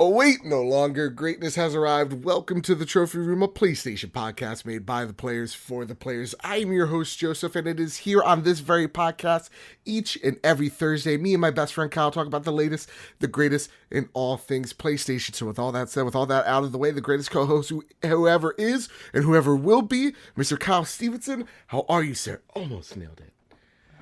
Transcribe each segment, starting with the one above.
Oh, wait, no longer. Greatness has arrived. Welcome to the Trophy Room, a PlayStation podcast made by the players for the players. I am your host, Joseph, and it is here on this very podcast each and every Thursday. Me and my best friend Kyle talk about the latest, the greatest in all things PlayStation. So with all that said, with all that out of the way, the greatest co-host whoever is and whoever will be, Mr. Kyle Stevenson. How are you, sir? Almost nailed it.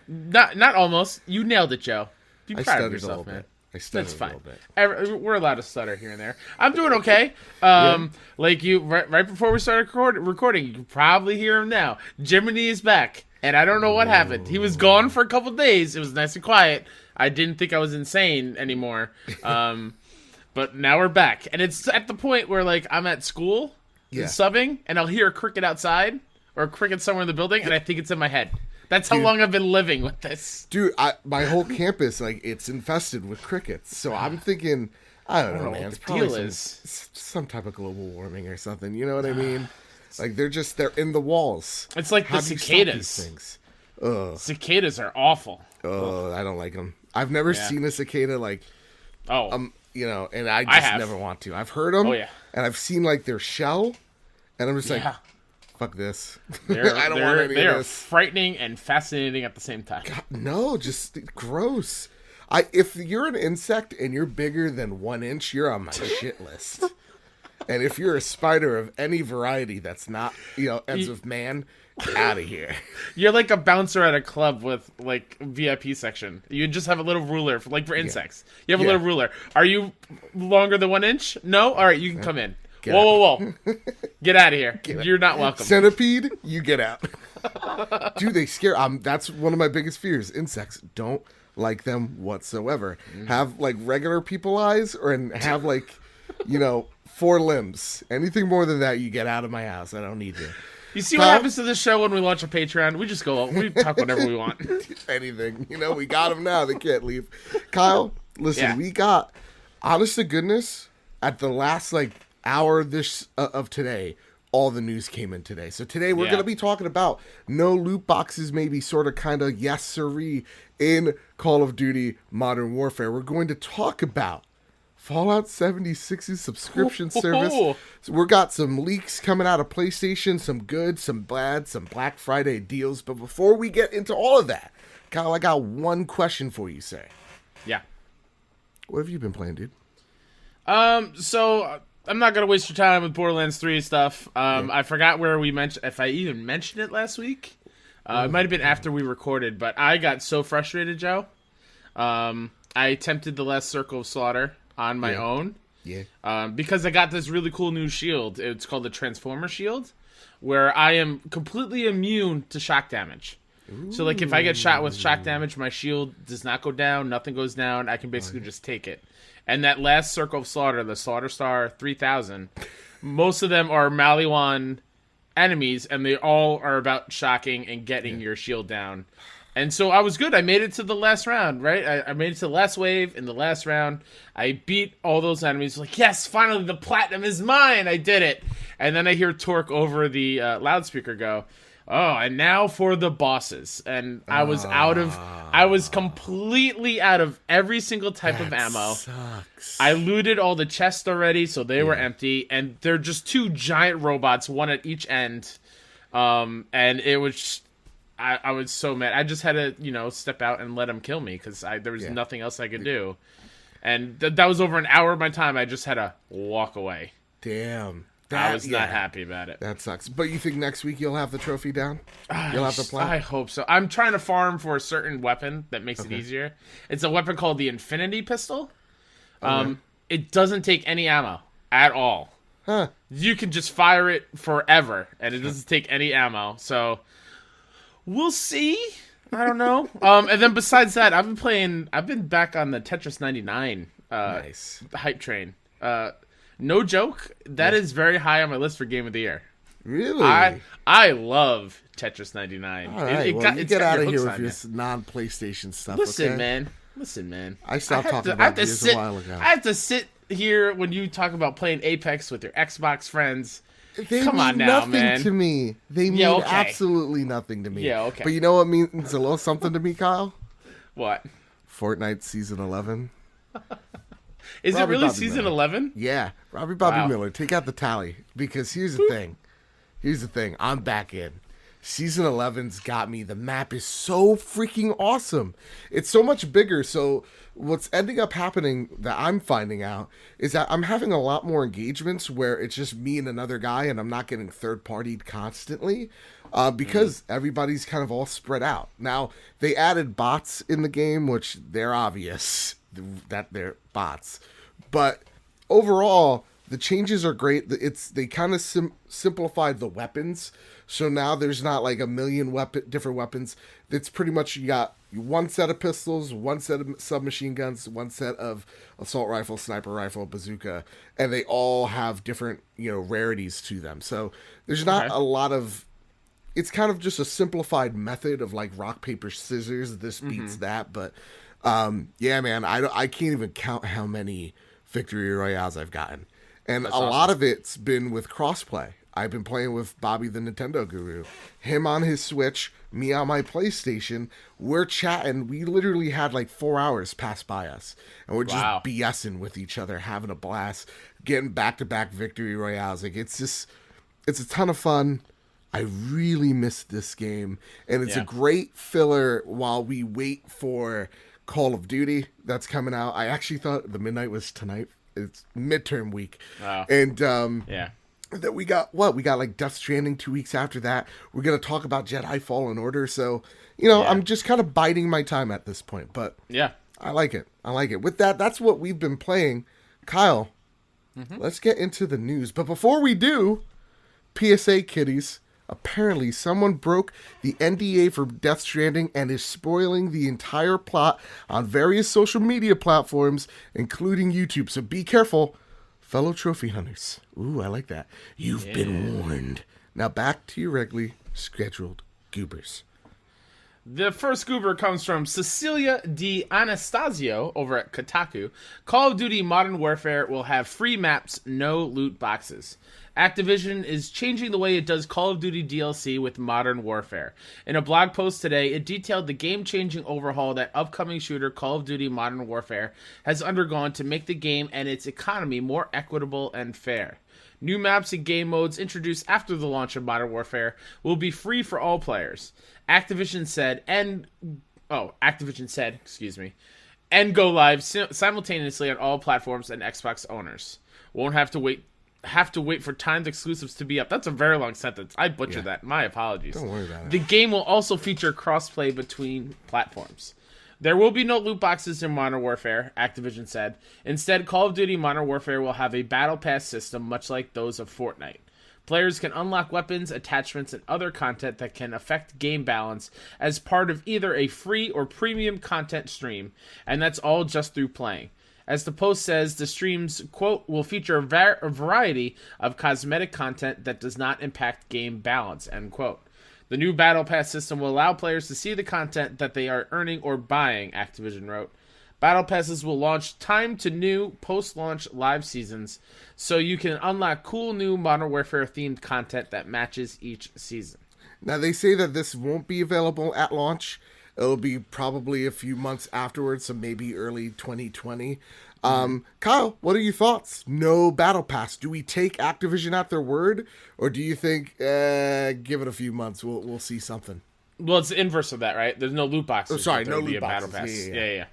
Not almost. You nailed it, Joe. Be proud of yourself, man. That's fine. We're allowed to stutter here and there. I'm doing okay. Like you, right before we started recording, you can probably hear him now. Jiminy is back, and I don't know what happened. He was gone for a couple days. It was nice and quiet. I didn't think I was insane anymore. But now we're back, and it's at the point where like I'm at school, subbing, and I'll hear a cricket outside or a cricket somewhere in the building, and I think it's in my head. That's how long I've been living with this. Dude, my whole campus, like, it's infested with crickets. So I'm thinking, I don't know, man. It's probably some type of global warming or something. You know what I mean? Like, they're in the walls. It's like the cicadas. Things? Ugh. Cicadas are awful. Oh, I don't like them. I've never seen a cicada, like, and I just never want to. I've heard them, and I've seen, like, their shell, and I'm just like... Fuck this. I don't want any of this. They are frightening and fascinating at the same time. God, no, just gross. If you're an insect and you're bigger than 1 inch, you're on my shit list. And if you're a spider of any variety that's not, ends with man, get out of here. You're like a bouncer at a club with, like, VIP section. You just have a little ruler, for insects. You have a little ruler. Are you longer than 1 inch? No? All right, you can come in. Whoa. Get out of here. You're not welcome. Centipede, you get out. Dude, they scare. That's one of my biggest fears. Insects. Don't like them whatsoever. Have, like, regular people eyes and have, like, 4 limbs. Anything more than that, you get out of my house. I don't need you. You see what happens to this show when we launch a Patreon? We just we talk whatever we want. Anything. We got them now. They can't leave. Kyle, listen, we got, honest to goodness, at the last, hour of today, all the news came in today. So today we're going to be talking about no loot boxes, maybe sort of kind of yes siree in Call of Duty Modern Warfare. We're going to talk about Fallout 76's subscription service. So we got some leaks coming out of PlayStation, some good, some bad, some Black Friday deals. But before we get into all of that, Kyle, I got one question for you, sir. Yeah. What have you been playing, dude? So I'm not going to waste your time with Borderlands 3 stuff. I forgot if I even mentioned it last week. It might have been after we recorded, but I got so frustrated, Joe. I attempted the last Circle of Slaughter on my own. Yeah. Because I got this really cool new shield. It's called the Transformer Shield, where I am completely immune to shock damage. Ooh. So, like, if I get shot with shock damage, my shield does not go down, nothing goes down. I can basically just take it. And that last Circle of Slaughter, the Slaughter Star 3000, most of them are Maliwan enemies, and they all are about shocking and getting your shield down. And so I was good. I made it to the last round, right? I made it to the last wave in the last round. I beat all those enemies. Like, yes, finally, the platinum is mine. I did it. And then I hear Torque over the loudspeaker go, oh, and now for the bosses. And I was completely out of every single type of ammo. Sucks. I looted all the chests already, so they were empty. And they're just 2 giant robots, one at each end. And it was, I was so mad. I just had to, step out and let them kill me because there was nothing else I could do. And that was over an hour of my time. I just had to walk away. Damn. I was not happy about it. That sucks. But you think next week you'll have the trophy down? You'll have the plan? I hope so. I'm trying to farm for a certain weapon that makes it easier. It's a weapon called the Infinity Pistol. It doesn't take any ammo at all. Huh. You can just fire it forever, and it doesn't take any ammo. So we'll see. I don't know. And then besides that, I've been back on the Tetris 99 hype train. No joke, that is very high on my list for Game of the Year. Really? I love Tetris 99. All right, you get out of here with your non-PlayStation stuff. Listen, man. I stopped talking about this a while ago. I have to sit here when you talk about playing Apex with your Xbox friends. They Come on mean now, nothing man. to me. They mean absolutely nothing to me. Yeah, okay. But you know what means a little something to me, Kyle? What? Fortnite Season 11. Is it really Bobby season Miller. 11? Yeah, Bobby Wow. Miller. Take out the tally because here's the thing. Here's the thing. I'm back in. Season 11's got me. The map is so freaking awesome. It's so much bigger. So what's ending up happening that I'm finding out is that I'm having a lot more engagements where it's just me and another guy and I'm not getting third-partied constantly because everybody's kind of all spread out. Now, they added bots in the game, which they're obvious that they're bots. But overall, the changes are great. They kind of simplified the weapons. So now there's not like a million different weapons. It's pretty much you got one set of pistols, one set of submachine guns, one set of assault rifle, sniper rifle, bazooka, and they all have different, rarities to them. So there's not a lot of. It's kind of just a simplified method of like rock paper scissors. This beats that, but yeah, man, I can't even count how many victory royales I've gotten, and That's awesome. Lot of it's been with crossplay. I've been playing with Bobby the Nintendo Guru. Him on his Switch, me on my PlayStation. We're chatting. We literally had like 4 hours pass by us. And we're just BSing with each other, having a blast, getting back-to-back victory royales. Like, it's a ton of fun. I really miss this game. And it's a great filler while we wait for Call of Duty that's coming out. I actually thought the midnight was tonight. It's midterm week. Wow. And, that we got like Death Stranding 2 weeks after that. We're going to talk about Jedi Fallen Order. So, I'm just kind of biding my time at this point, but yeah, I like it. With that, that's what we've been playing. Kyle, let's get into the news. But before we do, PSA kiddies, apparently someone broke the NDA for Death Stranding and is spoiling the entire plot on various social media platforms, including YouTube. So be careful. Fellow trophy hunters. Ooh, I like that. You've been warned. Now back to your regularly scheduled goobers. The first goober comes from Cecilia Di Anastasio over at Kotaku. Call of Duty Modern Warfare will have free maps, no loot boxes. Activision is changing the way it does Call of Duty DLC with Modern Warfare. In a blog post today, it detailed the game-changing overhaul that upcoming shooter Call of Duty Modern Warfare has undergone to make the game and its economy more equitable and fair. New maps and game modes introduced after the launch of Modern Warfare will be free for all players. Activision said, and go live simultaneously on all platforms and Xbox owners. Won't have to wait for timed exclusives to be up. That's a very long sentence. I butchered that. My apologies. Don't worry about it. The game will also feature crossplay between platforms. There will be no loot boxes in Modern Warfare, Activision said. Instead, Call of Duty Modern Warfare will have a battle pass system much like those of Fortnite. Players can unlock weapons, attachments, and other content that can affect game balance as part of either a free or premium content stream, and that's all just through playing. As the post says, the streams, quote, will feature a variety of cosmetic content that does not impact game balance, end quote. The new Battle Pass system will allow players to see the content that they are earning or buying, Activision wrote. Battle Passes will launch timed to new post-launch live seasons, so you can unlock cool new Modern Warfare-themed content that matches each season. Now, they say that this won't be available at launch. It'll be probably a few months afterwards, so maybe early 2020. Kyle, what are your thoughts? No Battle Pass. Do we take Activision at their word, or do you think give it a few months? We'll see something. Well, it's the inverse of that, right? There's no loot boxes. Oh, sorry, no loot Battle boxes. Pass. Yeah.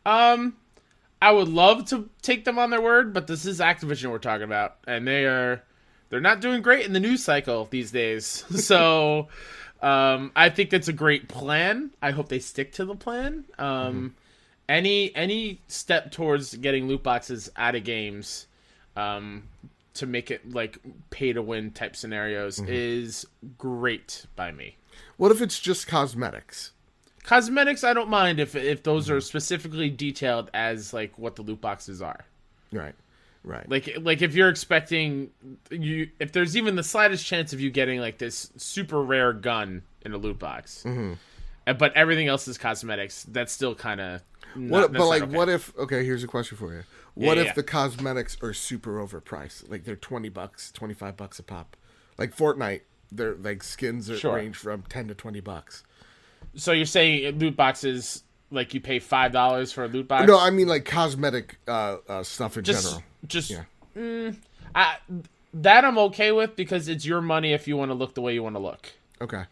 I would love to take them on their word, but this is Activision we're talking about, and they're not doing great in the news cycle these days. So, I think that's a great plan. I hope they stick to the plan. Any step towards getting loot boxes out of games, to make it like pay to win type scenarios is great by me. What if it's just cosmetics? Cosmetics, I don't mind if those are specifically detailed as like what the loot boxes are. Right. Like if you're expecting if there's even the slightest chance of you getting like this super rare gun in a loot box, but everything else is cosmetics, that's still kind of. What if? Okay, here's a question for you. What if the cosmetics are super overpriced? Like they're $20, $25 a pop. Like Fortnite, they're like skins range from $10 to $20. So you're saying loot boxes like you pay $5 for a loot box? No, I mean like cosmetic stuff in general. That I'm okay with because it's your money if you want to look the way you want to look. Okay.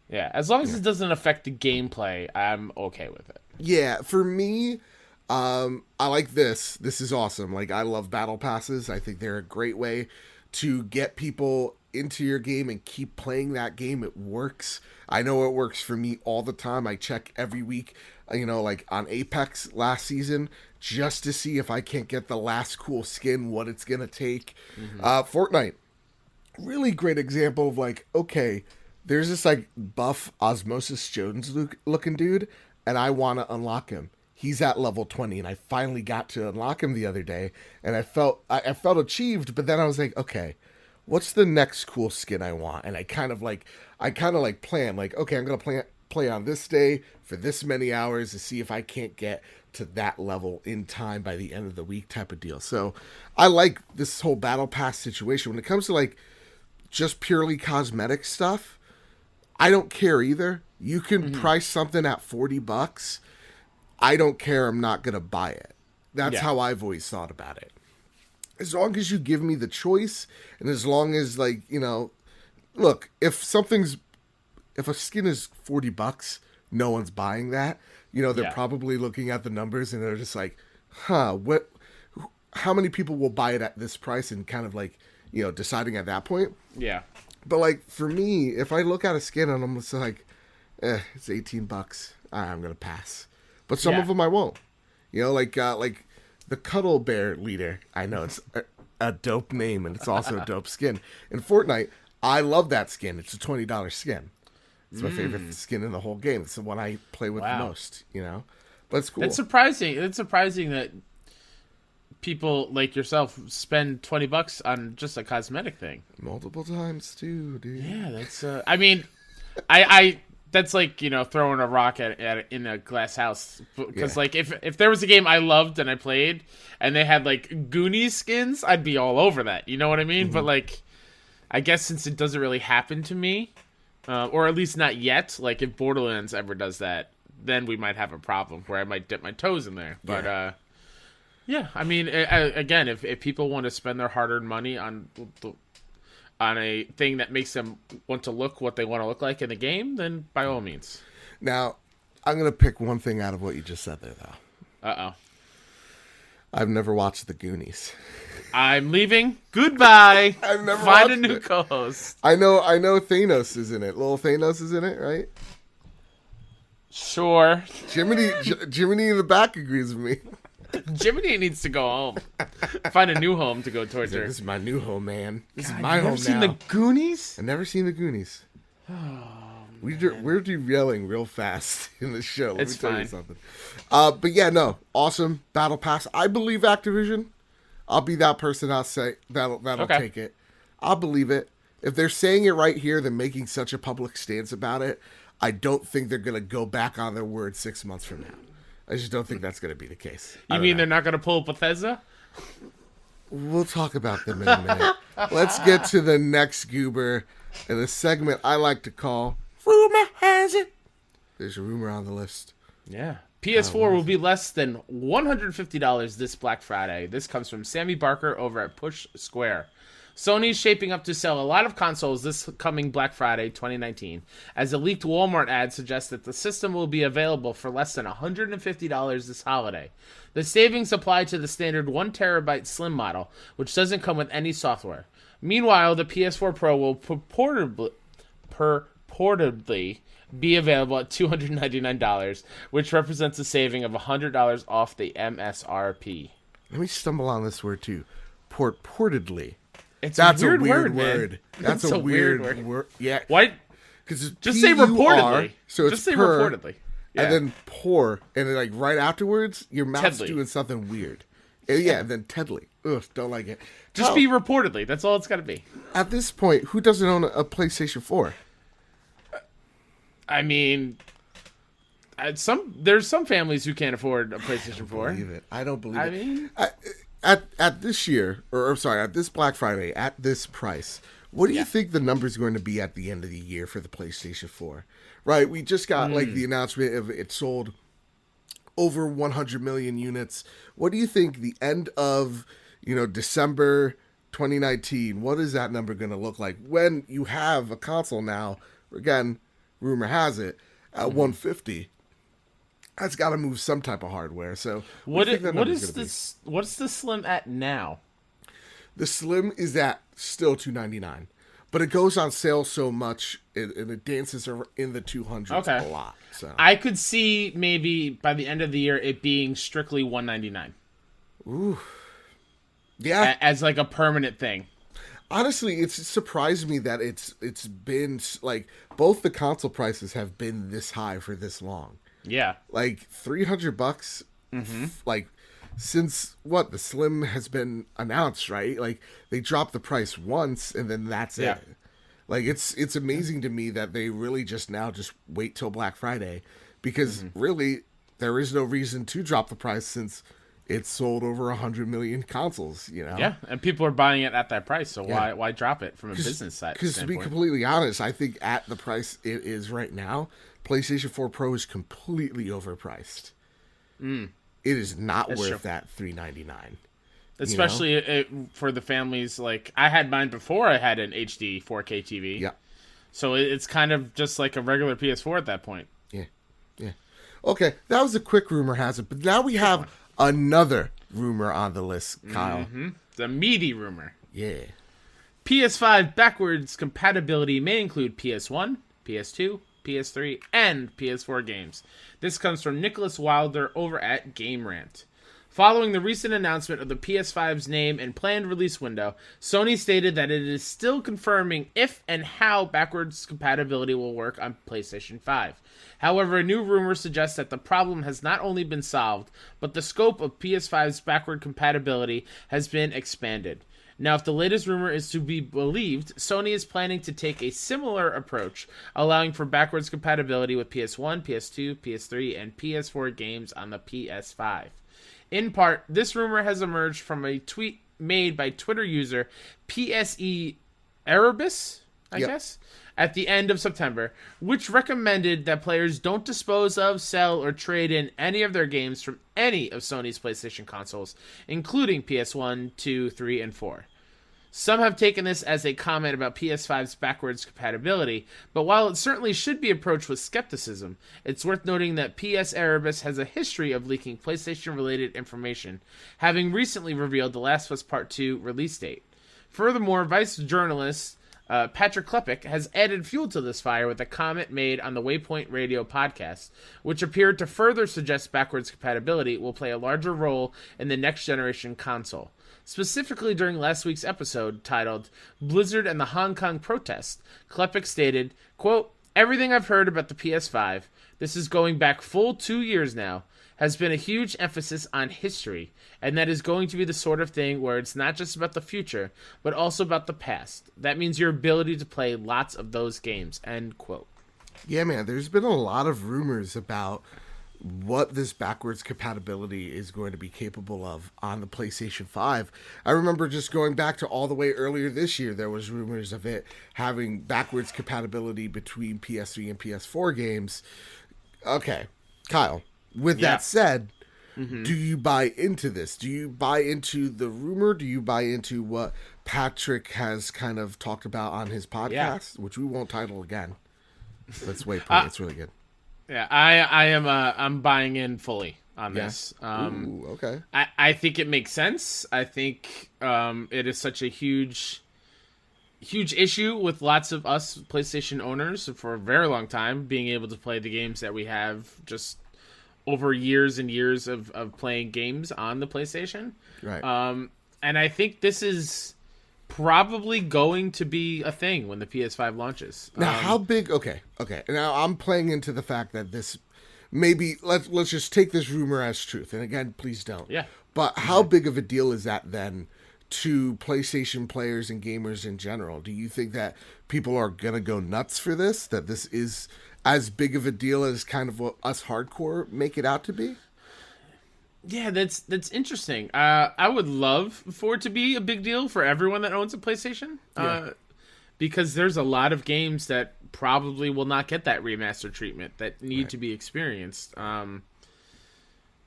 Yeah, as long as it doesn't affect the gameplay, I'm okay with it. Yeah, for me, I like this. This is awesome. Like, I love battle passes. I think they're a great way to get people into your game and keep playing that game. It works. I know it works for me all the time. I check every week, like on Apex last season, just to see if I can't get the last cool skin, what it's going to take. Fortnite, really great example of like, okay, there's this like buff Osmosis Jones looking dude, and I want to unlock him. He's at level 20, and I finally got to unlock him the other day, and I felt achieved. But then I was like, okay, what's the next cool skin I want? And I kind of plan, like, okay, I'm gonna play on this day for this many hours to see if I can't get to that level in time by the end of the week, type of deal. So I like this whole battle pass situation. When it comes to like just purely cosmetic stuff, I don't care either. You can price something at $40. I don't care. I'm not going to buy it. That's how I've always thought about it. As long as you give me the choice, and as long as, like, look, if a skin is $40, no one's buying that. They're probably looking at the numbers and they're just like, how many people will buy it at this price, and kind of like, deciding at that point. Yeah. But like, for me, if I look at a skin and I'm just like, it's $18, I'm going to pass. But some of them I won't. Like the Cuddle Bear leader. I know it's a dope name, and it's also a dope skin. In Fortnite, I love that skin. It's a $20 skin. It's my favorite skin in the whole game. It's the one I play with the most, But it's cool. It's surprising. It's surprising that people like yourself spend $20 on just a cosmetic thing. Multiple times too, dude. Yeah, that's I mean, I that's like, throwing a rock in a glass house. Because like if there was a game I loved and I played and they had like Goonies skins, I'd be all over that. You know what I mean? But like, I guess since it doesn't really happen to me, or at least not yet, like if Borderlands ever does that, then we might have a problem where I might dip my toes in there. But yeah, I mean, again, if people want to spend their hard-earned money on a thing that makes them want to look what they want to look like in the game, then by all means. Now, I'm going to pick one thing out of what you just said there, though. Uh-oh. I've never watched The Goonies. I'm leaving. Goodbye. I've never Find a new co-host. I know Thanos is in it. Little Thanos is in it, right? Sure. Jiminy in the back agrees with me. Jiminy needs to go home. Find a new home to go towards her. This is my new home, man. This is my home now. You've never seen The Goonies? I've never seen The Goonies. We're derailing real fast in the show. Let me tell you something. But yeah, no. Awesome battle pass. I believe Activision. I'll be that person. I'll say that'll take it. I'll believe it. If they're saying it right here, they're making such a public stance about it. I don't think they're going to go back on their word 6 months from now. I just don't think that's going to be the case. You mean they're not going to pull Bethesda? We'll talk about them in a minute. Let's get to the next goober in a segment I like to call Rumor Has It. There's a rumor on the list. Yeah. PS4 will be less than $150 this Black Friday. This comes from Sammy Barker over at Push Square. Sony's shaping up to sell a lot of consoles this coming Black Friday 2019, as a leaked Walmart ad suggests that the system will be available for less than $150 this holiday. The savings apply to the standard 1TB Slim model, which doesn't come with any software. Meanwhile, the PS4 Pro will purportedly be available at $299, which represents a saving of $100 off the MSRP. Let me stumble on this word too. Purportedly. That's a weird word. That's a weird word. Yeah. Why? Because just say reportedly. So it's just say per, reportedly. Yeah. And then pour, and then like right afterwards, your mouth's doing something weird. Yeah, and then Tedley. Ugh, don't like it. Just be reportedly. That's all it's got to be. At this point, who doesn't own a PlayStation 4? I mean, there's some families who can't afford a PlayStation 4. I don't believe it. At this year, or I'm sorry, at this Black Friday, at this price, what do you think the number is going to be at the end of the year for the PlayStation 4? Right, we just got like the announcement of it sold over 100 million units. What do you think the end of, December 2019, what is that number going to look like when you have a console now, again, rumor has it, at 150? That's got to move some type of hardware. So what's the Slim at now? The Slim is at still $299, but it goes on sale so much and it dances in the 200s a lot. So I could see maybe by the end of the year it being strictly $199. Ooh, yeah, as like a permanent thing. Honestly, it's surprised me that it's been like both the console prices have been this high for this long. Yeah, like $300, like since the Slim has been announced, right? Like they dropped the price once and then that's it. Like it's amazing to me that they really just wait till Black Friday, because really there is no reason to drop the price since it's sold over 100 million consoles, Yeah, and people are buying it at that price, so why drop it from a business side? Because to be completely honest, I think at the price it is right now, PlayStation 4 Pro is completely overpriced. It is not worth that $399. Especially for the families. Like, I had mine before I had an HD 4K TV. Yeah. So it's kind of just like a regular PS4 at that point. Yeah. Okay, that was a quick rumor has it, but now we have another rumor on the list, Kyle. The meaty rumor. Yeah. PS5 backwards compatibility may include PS1, PS2, PS3, and PS4 games. This comes from Nicholas Wilder over at Game Rant. Following the recent announcement of the PS5's name and planned release window, Sony stated that it is still confirming if and how backwards compatibility will work on PlayStation 5. However, a new rumor suggests that the problem has not only been solved, but the scope of PS5's backward compatibility has been expanded. Now, if the latest rumor is to be believed, Sony is planning to take a similar approach, allowing for backwards compatibility with PS1, PS2, PS3, and PS4 games on the PS5. In part, this rumor has emerged from a tweet made by Twitter user PSE Erebus, I guess, at the end of September, which recommended that players don't dispose of, sell, or trade in any of their games from any of Sony's PlayStation consoles, including PS1, 2, 3, and 4. Some have taken this as a comment about PS5's backwards compatibility, but while it certainly should be approached with skepticism, it's worth noting that PS Erebus has a history of leaking PlayStation-related information, having recently revealed The Last of Us Part 2 release date. Furthermore, Vice journalist Patrick Klepek has added fuel to this fire with a comment made on the Waypoint Radio podcast, which appeared to further suggest backwards compatibility will play a larger role in the next-generation console. Specifically during last week's episode, titled Blizzard and the Hong Kong Protest, Klepek stated, quote, "Everything I've heard about the PS5, this is going back full 2 years now, has been a huge emphasis on history, and that is going to be the sort of thing where it's not just about the future, but also about the past. That means your ability to play lots of those games," end quote. Yeah, man, there's been a lot of rumors about what this backwards compatibility is going to be capable of on the PlayStation 5. I remember just going back to all the way earlier this year, there was rumors of it having backwards compatibility between PS3 and PS4 games. Okay, Kyle, with that said, do you buy into this? Do you buy into the rumor? Do you buy into what Patrick has kind of talked about on his podcast, which we won't title again? Let's wait for it. It's really good. Yeah, I am. I'm buying in fully on this. Ooh, okay. I think it makes sense. I think it is such a huge issue with lots of us PlayStation owners for a very long time being able to play the games that we have just over years and years of playing games on the PlayStation. Right. And I think this is probably going to be a thing when the PS5 launches. Now, how big? Okay. Now, I'm playing into the fact that this maybe let's just take this rumor as truth. And again, please don't. Yeah. But how big of a deal is that then to PlayStation players and gamers in general? Do you think that people are gonna go nuts for this? That this is as big of a deal as kind of what us hardcore make it out to be? Yeah, that's interesting. I would love for it to be a big deal for everyone that owns a PlayStation, because there's a lot of games that probably will not get that remaster treatment that need to be experienced.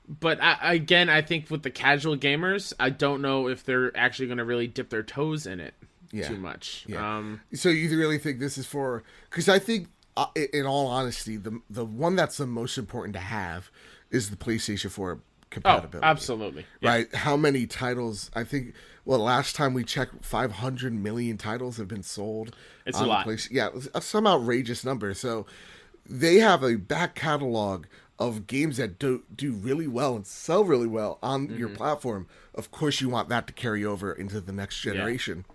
But I think with the casual gamers, I don't know if they're actually going to really dip their toes in it too much. Yeah. So you really think this is for? Because I think, in all honesty, the one that's the most important to have is the PlayStation 4 compatibility. Oh, absolutely. Right? Yeah. How many titles? I think. Well, last time we checked, 500 million titles have been sold. It's a lot. Yeah, some outrageous number. So they have a back catalog of games that do really well and sell really well on your platform. Of course, you want that to carry over into the next generation. Yeah.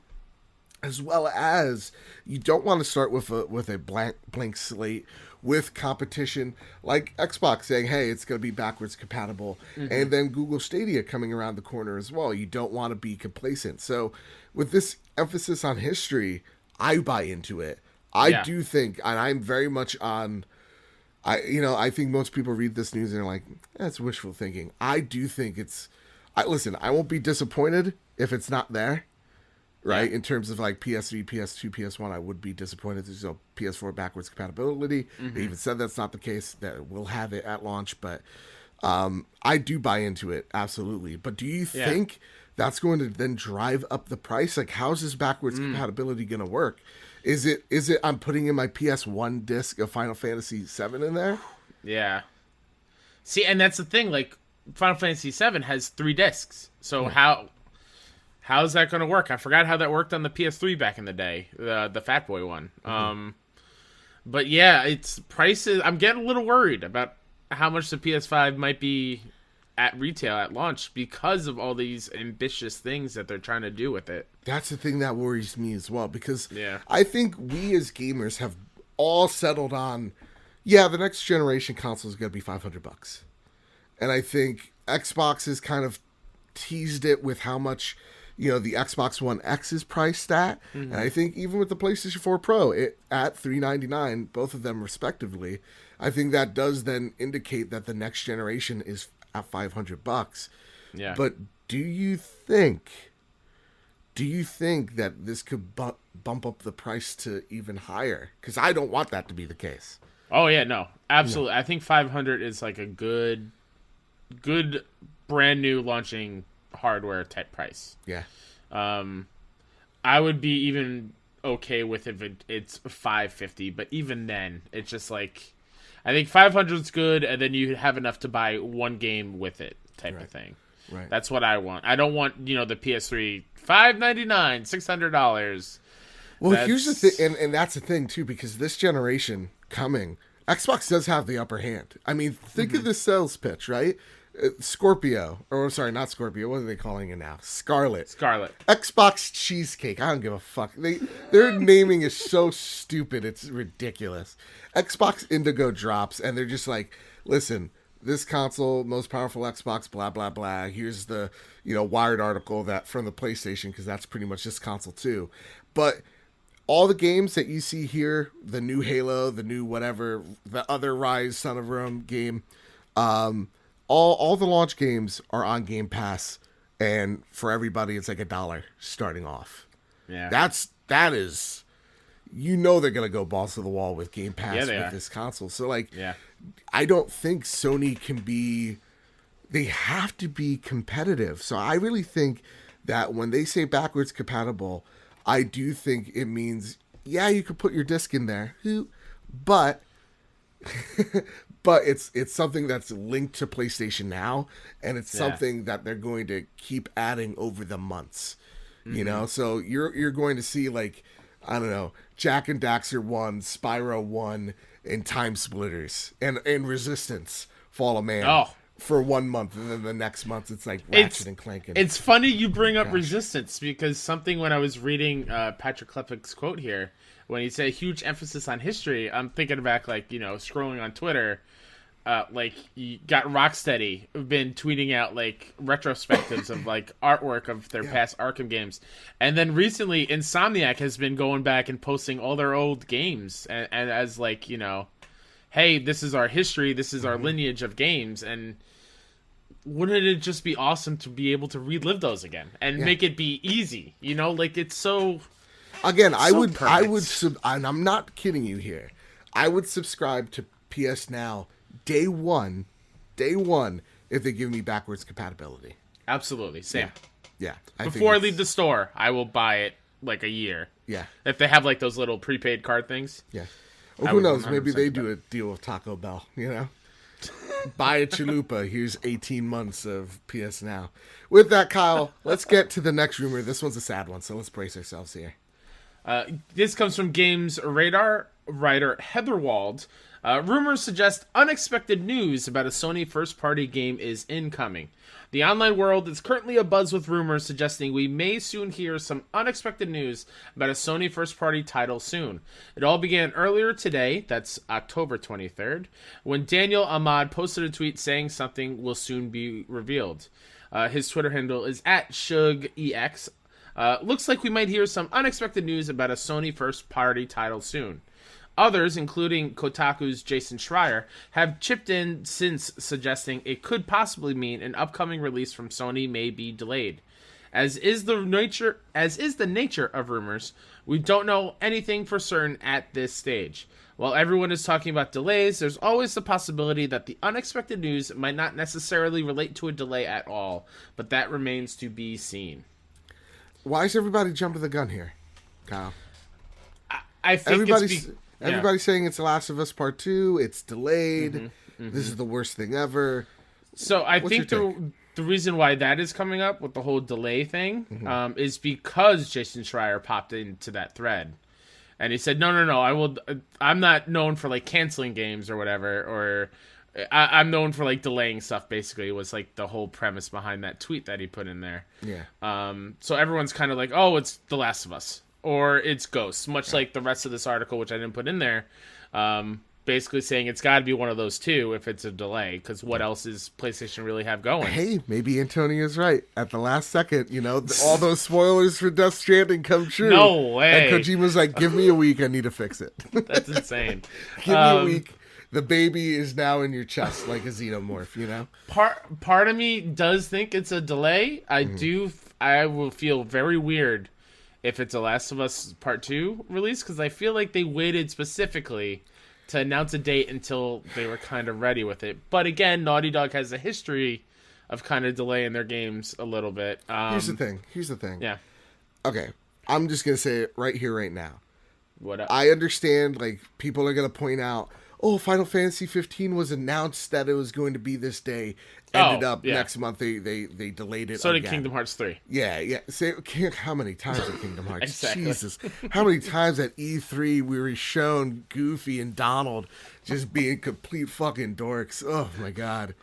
As well as you don't want to start with a blank slate with competition like Xbox saying, hey, it's going to be backwards compatible, and then Google Stadia coming around the corner as well. You don't want to be complacent. So with this emphasis on history, I buy into it. I do think, and I'm very much on, I think most people read this news and they're like, that's wishful thinking. I do think listen, I won't be disappointed if it's not there. Right, in terms of like PS3, PS2, PS1, I would be disappointed. There's no PS4 backwards compatibility. They even said that's not the case, that we'll have it at launch. But I do buy into it, absolutely. But do you think that's going to then drive up the price? Like, how's this backwards compatibility going to work? Is it I'm putting in my PS1 disc of Final Fantasy VII in there? Yeah. See, and that's the thing. Like, Final Fantasy VII has 3 discs. So how's that going to work? I forgot how that worked on the PS3 back in the day, the Fat Boy one. But yeah, it's prices. I'm getting a little worried about how much the PS5 might be at retail at launch because of all these ambitious things that they're trying to do with it. That's the thing that worries me as well, because I think we as gamers have all settled on, the next generation console is going to be $500. And I think Xbox has kind of teased it with how much the Xbox One X is priced at. And I think even with the PlayStation 4 Pro, at $399, both of them respectively, I think that does then indicate that the next generation is at $500. Yeah. But do you think that this could bump up the price to even higher? Because I don't want that to be the case. Oh yeah, no, absolutely. I think 500 is like a good brand new launching hardware type price. Yeah. I would be even okay with if it's 550, but even then, it's just like, I think 500 is good, and then you have enough to buy one game with it type of thing. Right. That's what I want. I don't want, the PS3 $599, $600. Well, here's the thing, and that's the thing too, because this generation coming, Xbox does have the upper hand. I mean, think of the sales pitch, right? Scorpio, or sorry, not Scorpio. What are they calling it now? Scarlet. Xbox cheesecake. I don't give a fuck. Their naming is so stupid. It's ridiculous. Xbox Indigo drops, and they're just like, listen, this console, most powerful Xbox, blah blah blah. Here's the Wired article that from the PlayStation, because that's pretty much this console too. But all the games that you see here, the new Halo, the new whatever, the other Rise Son of Rome game, all the launch games are on Game Pass, and for everybody it's like $1 starting off. Yeah. That is, they're gonna go balls to the wall with Game Pass with this console. So I don't think Sony can be. They have to be competitive. So I really think that when they say backwards compatible, I do think it means you could put your disc in there, but. But it's something that's linked to PlayStation Now, and it's something that they're going to keep adding over the months. So you're going to see, like, I don't know, Jack and Daxter 1, Spyro 1, and Time Splitters, and Resistance Fall of Man for 1 month, and then the next month it's like Ratchet and Clank. It's funny you bring up Resistance, because something when I was reading Patrick Klepek's quote here, when he said huge emphasis on history, I'm thinking back, like, scrolling on Twitter, like, you got Rocksteady been tweeting out, like, retrospectives of, like, artwork of their past Arkham games. And then recently, Insomniac has been going back and posting all their old games, and as, like, hey, this is our history, this is our lineage of games, and wouldn't it just be awesome to be able to relive those again and make it be easy? Like, it's so... Again, I would, and I'm not kidding you here, I would subscribe to PS Now day one, if they give me backwards compatibility. Absolutely, same. Yeah. Before I leave the store, I will buy it like a year. Yeah. If they have like those little prepaid card things. Yeah. Well, who knows? Maybe they do a deal with Taco Bell, you know? Buy a chalupa. Here's 18 months of PS Now. With that, Kyle, let's get to the next rumor. This one's a sad one, so let's brace ourselves here. This comes from Games Radar writer Heather Wald. Rumors suggest unexpected news about a Sony first-party game is incoming. The online world is currently abuzz with rumors suggesting we may soon hear some unexpected news about a Sony first-party title soon. It all began earlier today, that's October 23rd, when Daniel Ahmad posted a tweet saying something will soon be revealed. His Twitter handle is @ShugEX. Looks like we might hear some unexpected news about a Sony first-party title soon. Others, including Kotaku's Jason Schreier, have chipped in since suggesting it could possibly mean an upcoming release from Sony may be delayed. As is the nature of rumors, we don't know anything for certain at this stage. While everyone is talking about delays, there's always the possibility that the unexpected news might not necessarily relate to a delay at all, but that remains to be seen. Why is everybody jumping the gun here, Kyle? I think everybody's saying it's The Last of Us Part 2. It's delayed. This is the worst thing ever. So I think the reason why that is coming up with the whole delay thing is because Jason Schreier popped into that thread. And he said, no, I'm not known for like canceling games or whatever, or I'm known for like delaying stuff. Basically, was like the whole premise behind that tweet that he put in there. Yeah. So everyone's kind of like, oh, it's The Last of Us or it's Ghosts, much like the rest of this article, which I didn't put in there. Basically saying it's got to be one of those two if it's a delay, because what else does PlayStation really have going? Hey, maybe Antonia's right. At the last second, all those spoilers for Death Stranding come true. No way. And Kojima's like, give me a week, I need to fix it. That's insane. Give me a week. The baby is now in your chest like a xenomorph, you know? Part of me does think it's a delay. I will feel very weird if it's a Last of Us Part 2 release, because I feel like they waited specifically to announce a date until they were kind of ready with it. But again, Naughty Dog has a history of kind of delaying their games a little bit. Here's the thing. Yeah. Okay. I'm just going to say it right here, right now. What up? I understand, like, people are going to point out, oh, Final Fantasy 15 was announced that it was going to be this day. Ended up next month. They delayed it. So again. did Kingdom Hearts 3. Yeah. Say, how many times at Kingdom Hearts? Exactly. Jesus. How many times at E3 we were shown Goofy and Donald just being complete fucking dorks? Oh my god.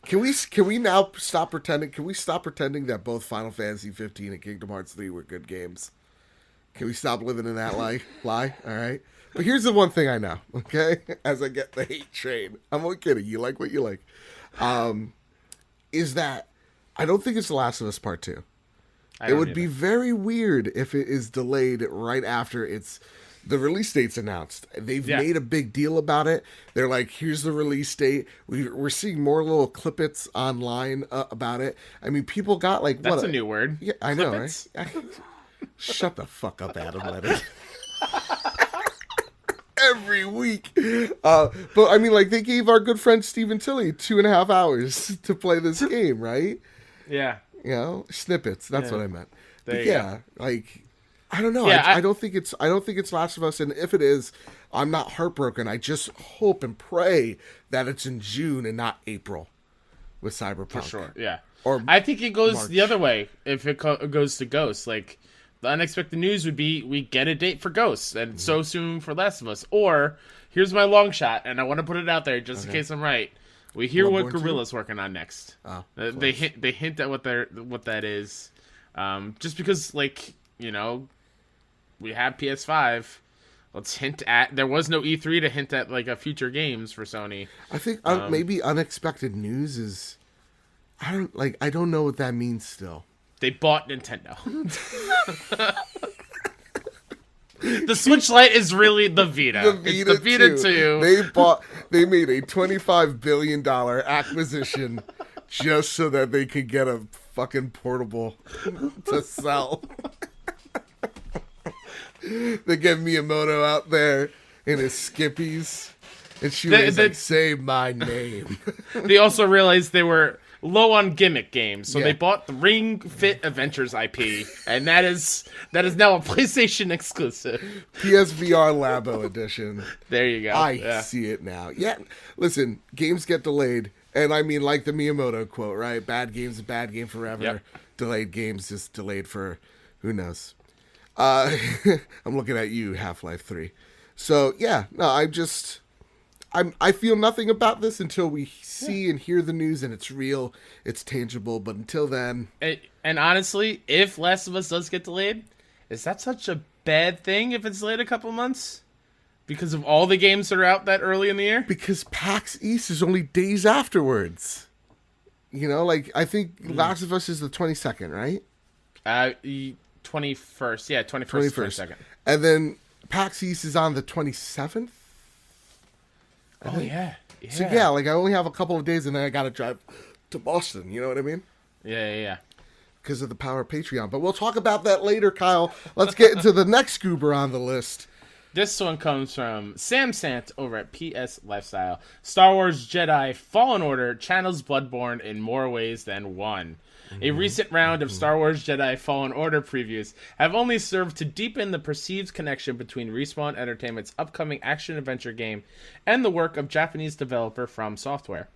Can we now stop pretending? Can we stop pretending that both Final Fantasy 15 and Kingdom Hearts 3 were good games? Can we stop living in that lie? All right. But here's the one thing I know, okay? As I get the hate train. I'm only kidding. You like what you like. Is that I don't think it's The Last of Us Part 2. It would be very weird if it is delayed right after the release date's announced. They've made a big deal about it. They're like, here's the release date. We're seeing more little clippets online about it. I mean, people got like... That's a new word. Yeah, I know, right? Shut the fuck up, Adam Leonard. Every week. But I mean, like, they gave our good friend Stephen Tilley 2.5 hours to play this game, right? Yeah. You know, snippets. That's what I meant. But go. Like, I don't know. Yeah, I don't think it's Last of Us, and if it is, I'm not heartbroken. I just hope and pray that it's in June and not April with Cyberpunk. For sure, yeah. Or I think it goes March. the other way if it goes to Ghosts. Like, the unexpected news would be we get a date for Ghosts, and so soon for Last of Us. Or, here's my long shot, and I want to put it out there just in case I'm right. We hear what Guerrilla's working on next. Oh, they hint at what that is, just because, like, you know, we have PS5. Let's hint at. There was no E3 to hint at like a future games for Sony. I think maybe unexpected news is. I don't know what that means still. They bought Nintendo. The Switch Lite is really the Vita. It's the Vita 2. They made a $25 billion acquisition just so that they could get a fucking portable to sell. They get Miyamoto out there in his skippies, And she was like, say my name. They also realized they were low on gimmick games, so they bought the Ring Fit Adventures IP, and that is now a PlayStation exclusive. PSVR Labo edition. There you go. I see it now. Yeah, listen, games get delayed, and I mean, like the Miyamoto quote, right? Bad game's a bad game forever. Yep. Delayed games just delayed for who knows. I'm looking at you, Half-Life 3. So yeah, no, I feel nothing about this until we see and hear the news and it's real, it's tangible. But until then... And honestly, if Last of Us does get delayed, is that such a bad thing if it's delayed a couple months? Because of all the games that are out that early in the year? Because PAX East is only days afterwards. You know, like, I think Last of Us is the 22nd, right? 21st. Yeah, 21st. 22nd. And then PAX East is on the 27th? Oh, yeah. So, yeah, like, I only have a couple of days, and then I gotta drive to Boston. You know what I mean? Yeah. Because of the power of Patreon. But we'll talk about that later, Kyle. Let's get into the next goober on the list. This one comes from Sam Sant over at PS Lifestyle. Star Wars Jedi Fallen Order channels Bloodborne in more ways than one. A recent round of Star Wars Jedi Fallen Order previews have only served to deepen the perceived connection between Respawn Entertainment's upcoming action-adventure game and the work of Japanese developer From Software.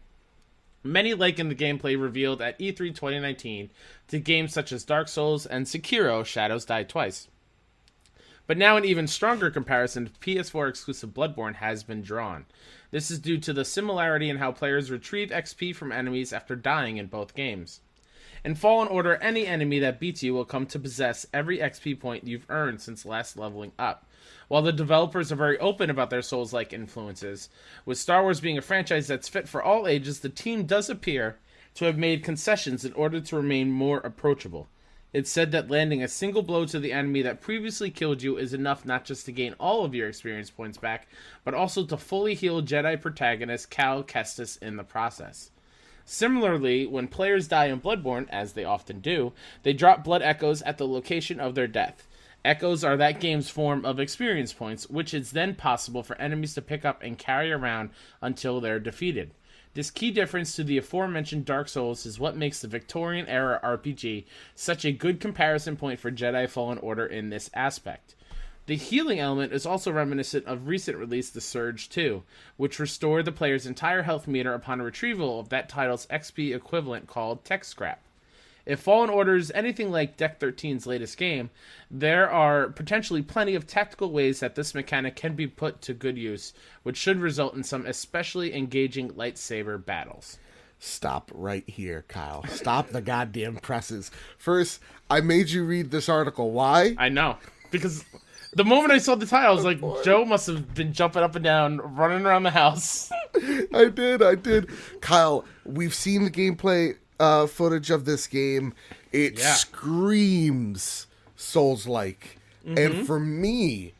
Many liken the gameplay revealed at E3 2019 to games such as Dark Souls and Sekiro: Shadows Die Twice. But now an even stronger comparison to PS4 exclusive Bloodborne has been drawn. This is due to the similarity in how players retrieve XP from enemies after dying in both games. In Fallen Order, any enemy that beats you will come to possess every XP point you've earned since last leveling up. While the developers are very open about their Souls-like influences, with Star Wars being a franchise that's fit for all ages, the team does appear to have made concessions in order to remain more approachable. It's said that landing a single blow to the enemy that previously killed you is enough not just to gain all of your experience points back, but also to fully heal Jedi protagonist Cal Kestis in the process. Similarly, when players die in Bloodborne, as they often do, they drop blood echoes at the location of their death. Echoes are that game's form of experience points, which is then possible for enemies to pick up and carry around until they're defeated. This key difference to the aforementioned Dark Souls is what makes the Victorian-era RPG such a good comparison point for Jedi Fallen Order in this aspect. The healing element is also reminiscent of recent release The Surge 2, which restored the player's entire health meter upon retrieval of that title's XP equivalent called Tech Scrap. If Fallen Order is anything like Deck 13's latest game, there are potentially plenty of tactical ways that this mechanic can be put to good use, which should result in some especially engaging lightsaber battles. Stop right here, Kyle. Stop the goddamn presses. First, I made you read this article. Why? I know. Because the moment I saw the title, I was like, Joe must have been jumping up and down, running around the house. I did. Kyle, we've seen the gameplay footage of this game. It screams Souls-like. And for me,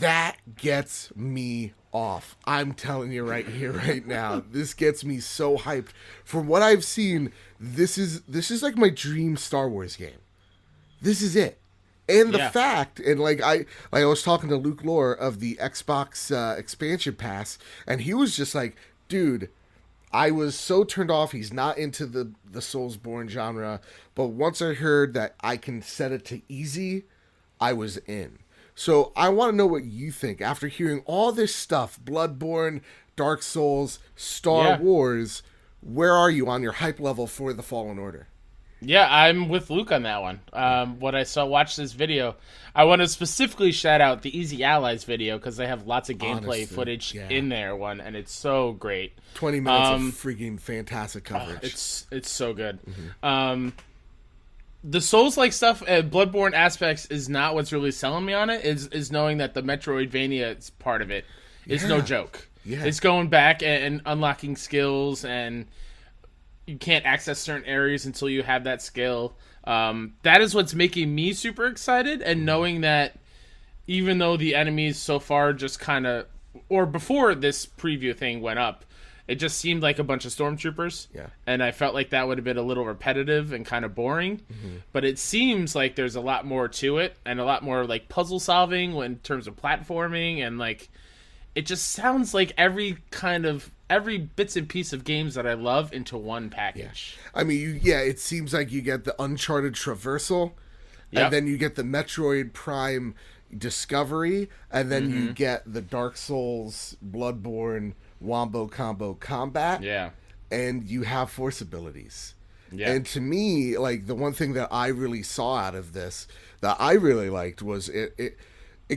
that gets me off. I'm telling you right here, right now. This gets me so hyped. From what I've seen, this is like my dream Star Wars game. This is it. And the fact, and I was talking to Luke Lore of the Xbox expansion pass, and he was just like, dude, I was so turned off. He's not into the Soulsborne genre, but once I heard that I can set it to easy, I was in. So I want to know what you think after hearing all this stuff: Bloodborne, Dark Souls, Star Wars. Where are you on your hype level for the Fallen Order? Yeah, I'm with Luke on that one. When I watched this video, I want to specifically shout out the Easy Allies video because they have lots of gameplay footage in there, and it's so great. 20 minutes of freaking fantastic coverage. It's so good. Mm-hmm. The Souls-like stuff, Bloodborne aspects, is not what's really selling me on it. Is knowing that the Metroidvania part of it is no joke. Yeah. It's going back and unlocking skills, and you can't access certain areas until you have that skill. That is what's making me super excited, and knowing that even though the enemies so far just kind of, or before this preview thing went up, it just seemed like a bunch of stormtroopers. Yeah. And I felt like that would have been a little repetitive and kind of boring. Mm-hmm. But it seems like there's a lot more to it, and a lot more like puzzle solving in terms of platforming, and like it just sounds like every bits and piece of games that I love into one package. I mean, it seems like you get the Uncharted traversal, and then you get the Metroid Prime discovery, and then you get the Dark Souls, Bloodborne, Wombo Combo combat. Yeah. And you have force abilities. Yeah. And to me, like, the one thing that I really saw out of this that I really liked was it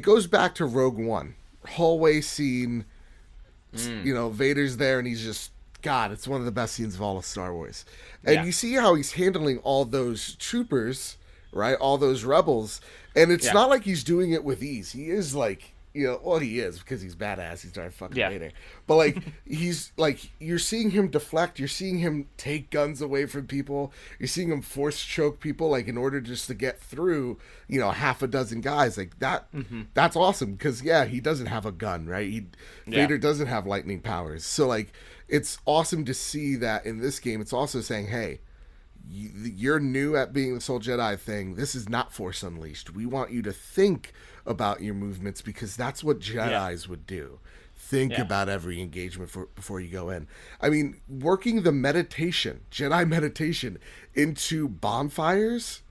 goes back to Rogue One. Hallway scene, you know, Vader's there and he's just, God, it's one of the best scenes of all of Star Wars. And you see how he's handling all those troopers, right? All those rebels. And it's not like he's doing it with ease. He is like, you know, well, he is because he's badass. He's Darth fucking Vader. But, like, he's, like, you're seeing him deflect. You're seeing him take guns away from people. You're seeing him force choke people, like, in order just to get through, you know, half a dozen guys. Like, that. That's awesome because, he doesn't have a gun, right? Vader doesn't have lightning powers. So, like, it's awesome to see that in this game. It's also saying, hey, you're new at being the Soul Jedi thing. This is not Force Unleashed. We want you to think about your movements because that's what Jedis would do. Think about every engagement before you go in. I mean, working the Jedi meditation into bonfires,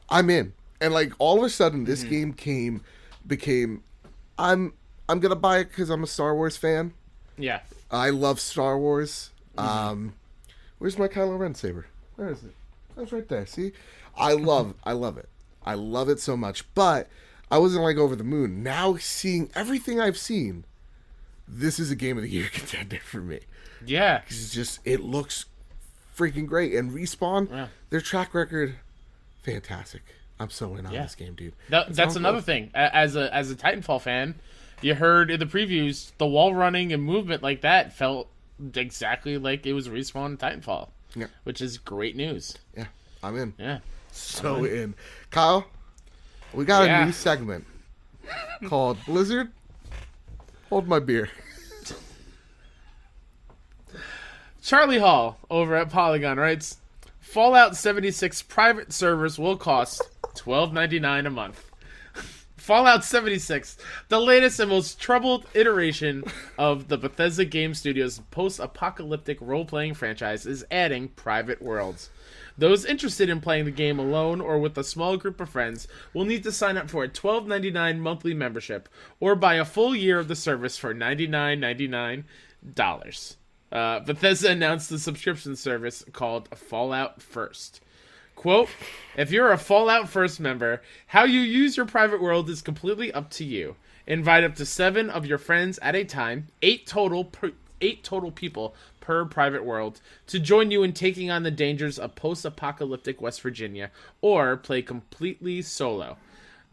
I'm in. And like all of a sudden this game became I'm gonna buy it because I'm a Star Wars fan. Yeah. I love Star Wars. Where's my Kylo Ren saber? Where is it? That's right there. See? I love it. I love it so much. But I wasn't like over the moon. Now seeing everything I've seen, this is a Game of the Year contender for me. Yeah. It's just, it looks freaking great. And Respawn, their track record, fantastic. I'm so in on this game, dude. That's another thing. As a Titanfall fan, you heard in the previews, the wall running and movement like that felt exactly like it was Respawn Titanfall. Yeah. Which is great news. Yeah. I'm in. Yeah. So in. Kyle, we got a new segment called Blizzard. Hold my beer. Charlie Hall over at Polygon writes, Fallout 76 private servers will cost $12.99 a month. Fallout 76, the latest and most troubled iteration of the Bethesda Game Studios' post-apocalyptic role-playing franchise, is adding private worlds. Those interested in playing the game alone or with a small group of friends will need to sign up for a $12.99 monthly membership or buy a full year of the service for $99.99. Bethesda announced the subscription service called Fallout First. Quote, if you're a Fallout First member, how you use your private world is completely up to you. Invite up to 7 of your friends at a time, 8 total people per private world, to join you in taking on the dangers of post-apocalyptic West Virginia, or play completely solo.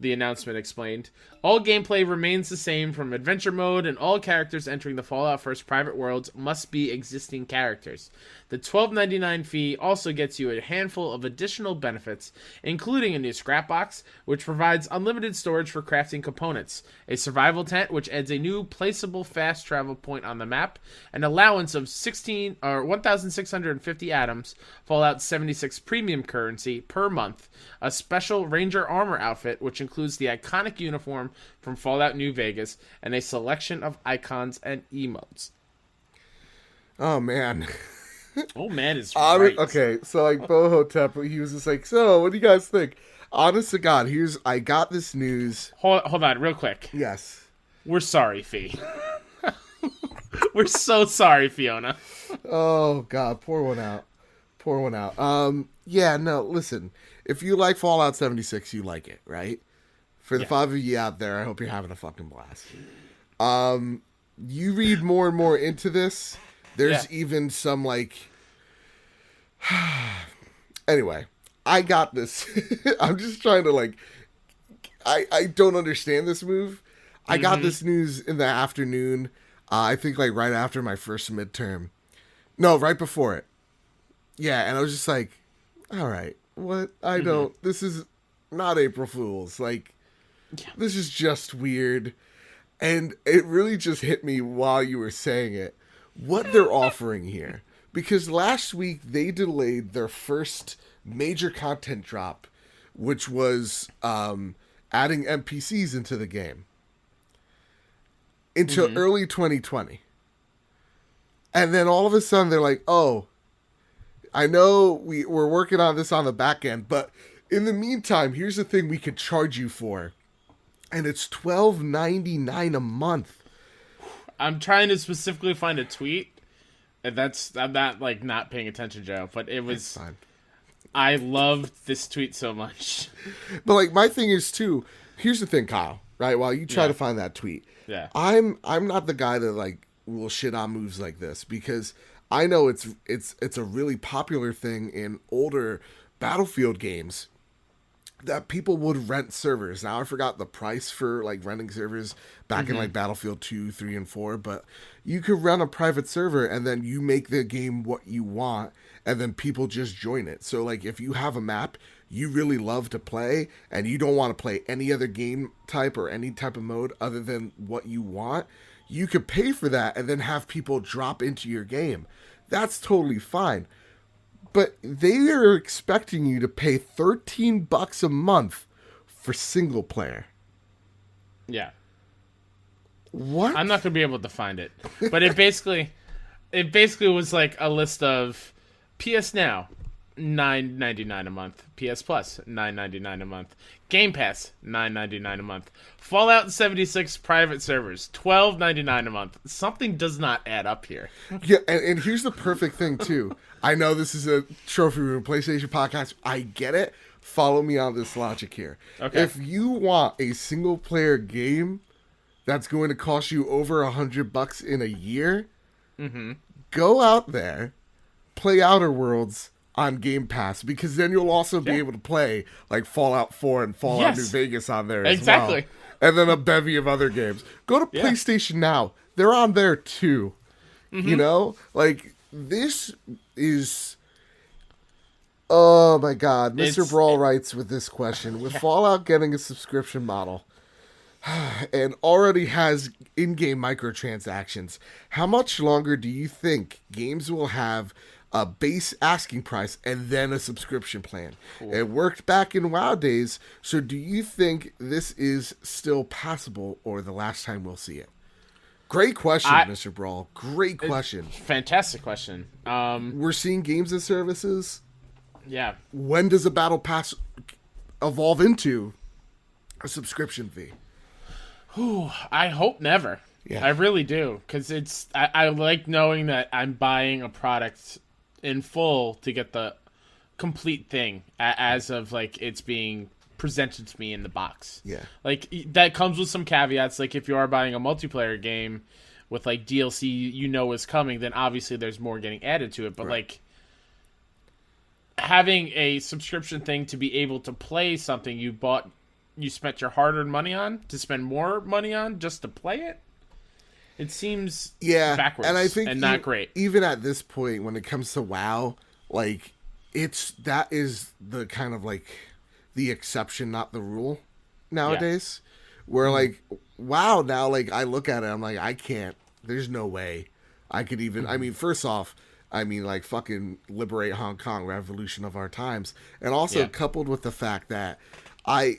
The announcement explained. All gameplay remains the same from adventure mode, and all characters entering the Fallout First private worlds must be existing characters. The $12.99 fee also gets you a handful of additional benefits, including a new scrap box, which provides unlimited storage for crafting components, a survival tent, which adds a new placeable fast travel point on the map, an allowance of 1,650 atoms, Fallout 76 premium currency per month, a special Ranger armor outfit, which includes the iconic uniform from Fallout New Vegas, and a selection of icons and emotes. Oh, man. Oh, man is right. Okay, so like Bohotep, he was just like, so what do you guys think? Honest to God, I got this news. Hold on, real quick. Yes. We're sorry, Fee. We're so sorry, Fiona. Oh, God, pour one out. Yeah, no, listen. If you like Fallout 76, you like it, right? For the 5 of you out there, I hope you're having a fucking blast. You read more and more into this. There's even some, like... Anyway, I got this. I'm just trying to, like... I don't understand this move. I got this news in the afternoon. I think, like, right after my first midterm. No, right before it. Yeah, and I was just like, all right, what? I don't... This is not April Fool's. Like, this is just weird. And it really just hit me while you were saying it. What they're offering here. Because last week they delayed their first major content drop, which was adding NPCs into the game. until early 2020. And then all of a sudden they're like, oh, I know we're working on this on the back end, but in the meantime, here's the thing we could charge you for. And it's $12.99 a month. I'm trying to specifically find a tweet. And I'm not like not paying attention, Joe, but it was fine. I loved this tweet so much. But like my thing is too, here's the thing, Kyle, right? While you try to find that tweet. Yeah. I'm not the guy that like will shit on moves like this because I know it's a really popular thing in older Battlefield games that people would rent servers. Now I forgot the price for like renting servers back in like Battlefield 2, 3, and 4, but you could rent a private server and then you make the game what you want and then people just join it. So like if you have a map you really love to play and you don't want to play any other game type or any type of mode other than what you want, you could pay for that and then have people drop into your game. That's totally fine. But they are expecting you to pay $13 a month for single player. Yeah. What? I'm not going to be able to find it. But it basically was like a list of PS Now, $9.99 a month. PS Plus, $9.99 a month. Game Pass, $9.99 a month. Fallout 76 private servers, $12.99 a month. Something does not add up here. Yeah, and here's the perfect thing, too. I know this is a Trophy Room PlayStation podcast. I get it. Follow me on this logic here. Okay. If you want a single-player game that's going to cost you over $100 in a year, go out there, play Outer Worlds on Game Pass, because then you'll also be able to play like Fallout 4 and Fallout New Vegas on there as well. And then a bevy of other games. Go to PlayStation Now. They're on there too. You know? Like, this is... Oh my god. Mr. Brawl writes with this question. With Fallout getting a subscription model and already has in-game microtransactions, how much longer do you think games will have a base asking price and then a subscription plan? Cool. It worked back in WoW days, so do you think this is still passable or the last time we'll see it? Great question, Mr. Brawl. Great question. Fantastic question. We're seeing games and services. Yeah. When does a battle pass evolve into a subscription fee? I hope never. Yeah. I really do, because I like knowing that I'm buying a product in full to get the complete thing as of like it's being presented to me in the box. Yeah. Like that comes with some caveats. Like if you are buying a multiplayer game with like DLC is coming, then obviously there's more getting added to it. But like having a subscription thing to be able to play something you spent your hard-earned money on to spend more money on just to play it. It seems backwards, and I think not great. Even at this point, when it comes to WoW, like that is the kind of like the exception, not the rule nowadays. Where like WoW now, like I look at it, I'm like, I can't. There's no way I could even. I mean, first off, like fucking liberate Hong Kong, revolution of our times, and also coupled with the fact that I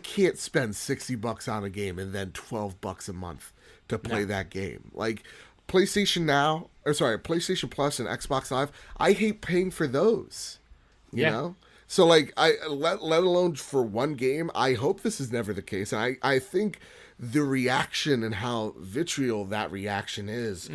can't spend $60 on a game and then $12 a month to play that game. Like PlayStation PlayStation Plus and Xbox Live, I hate paying for those. You know? So like let alone for one game, I hope this is never the case. And I think the reaction and how vitriol that reaction is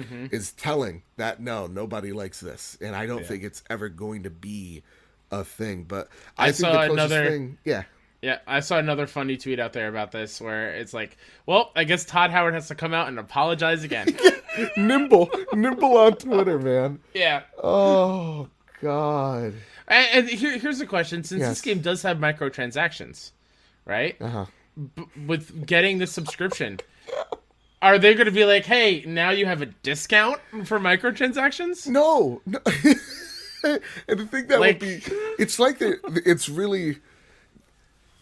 telling that nobody likes this. And I don't think it's ever going to be a thing. But I think the closest thing Yeah, I saw another funny tweet out there about this where it's like, well, I guess Todd Howard has to come out and apologize again. Nimble on Twitter, man. Yeah. Oh, God. And here's the question. Since this game does have microtransactions, right? Uh-huh. With getting the subscription, are they going to be like, hey, now you have a discount for microtransactions? No. And the thing that would be... It's like it's really...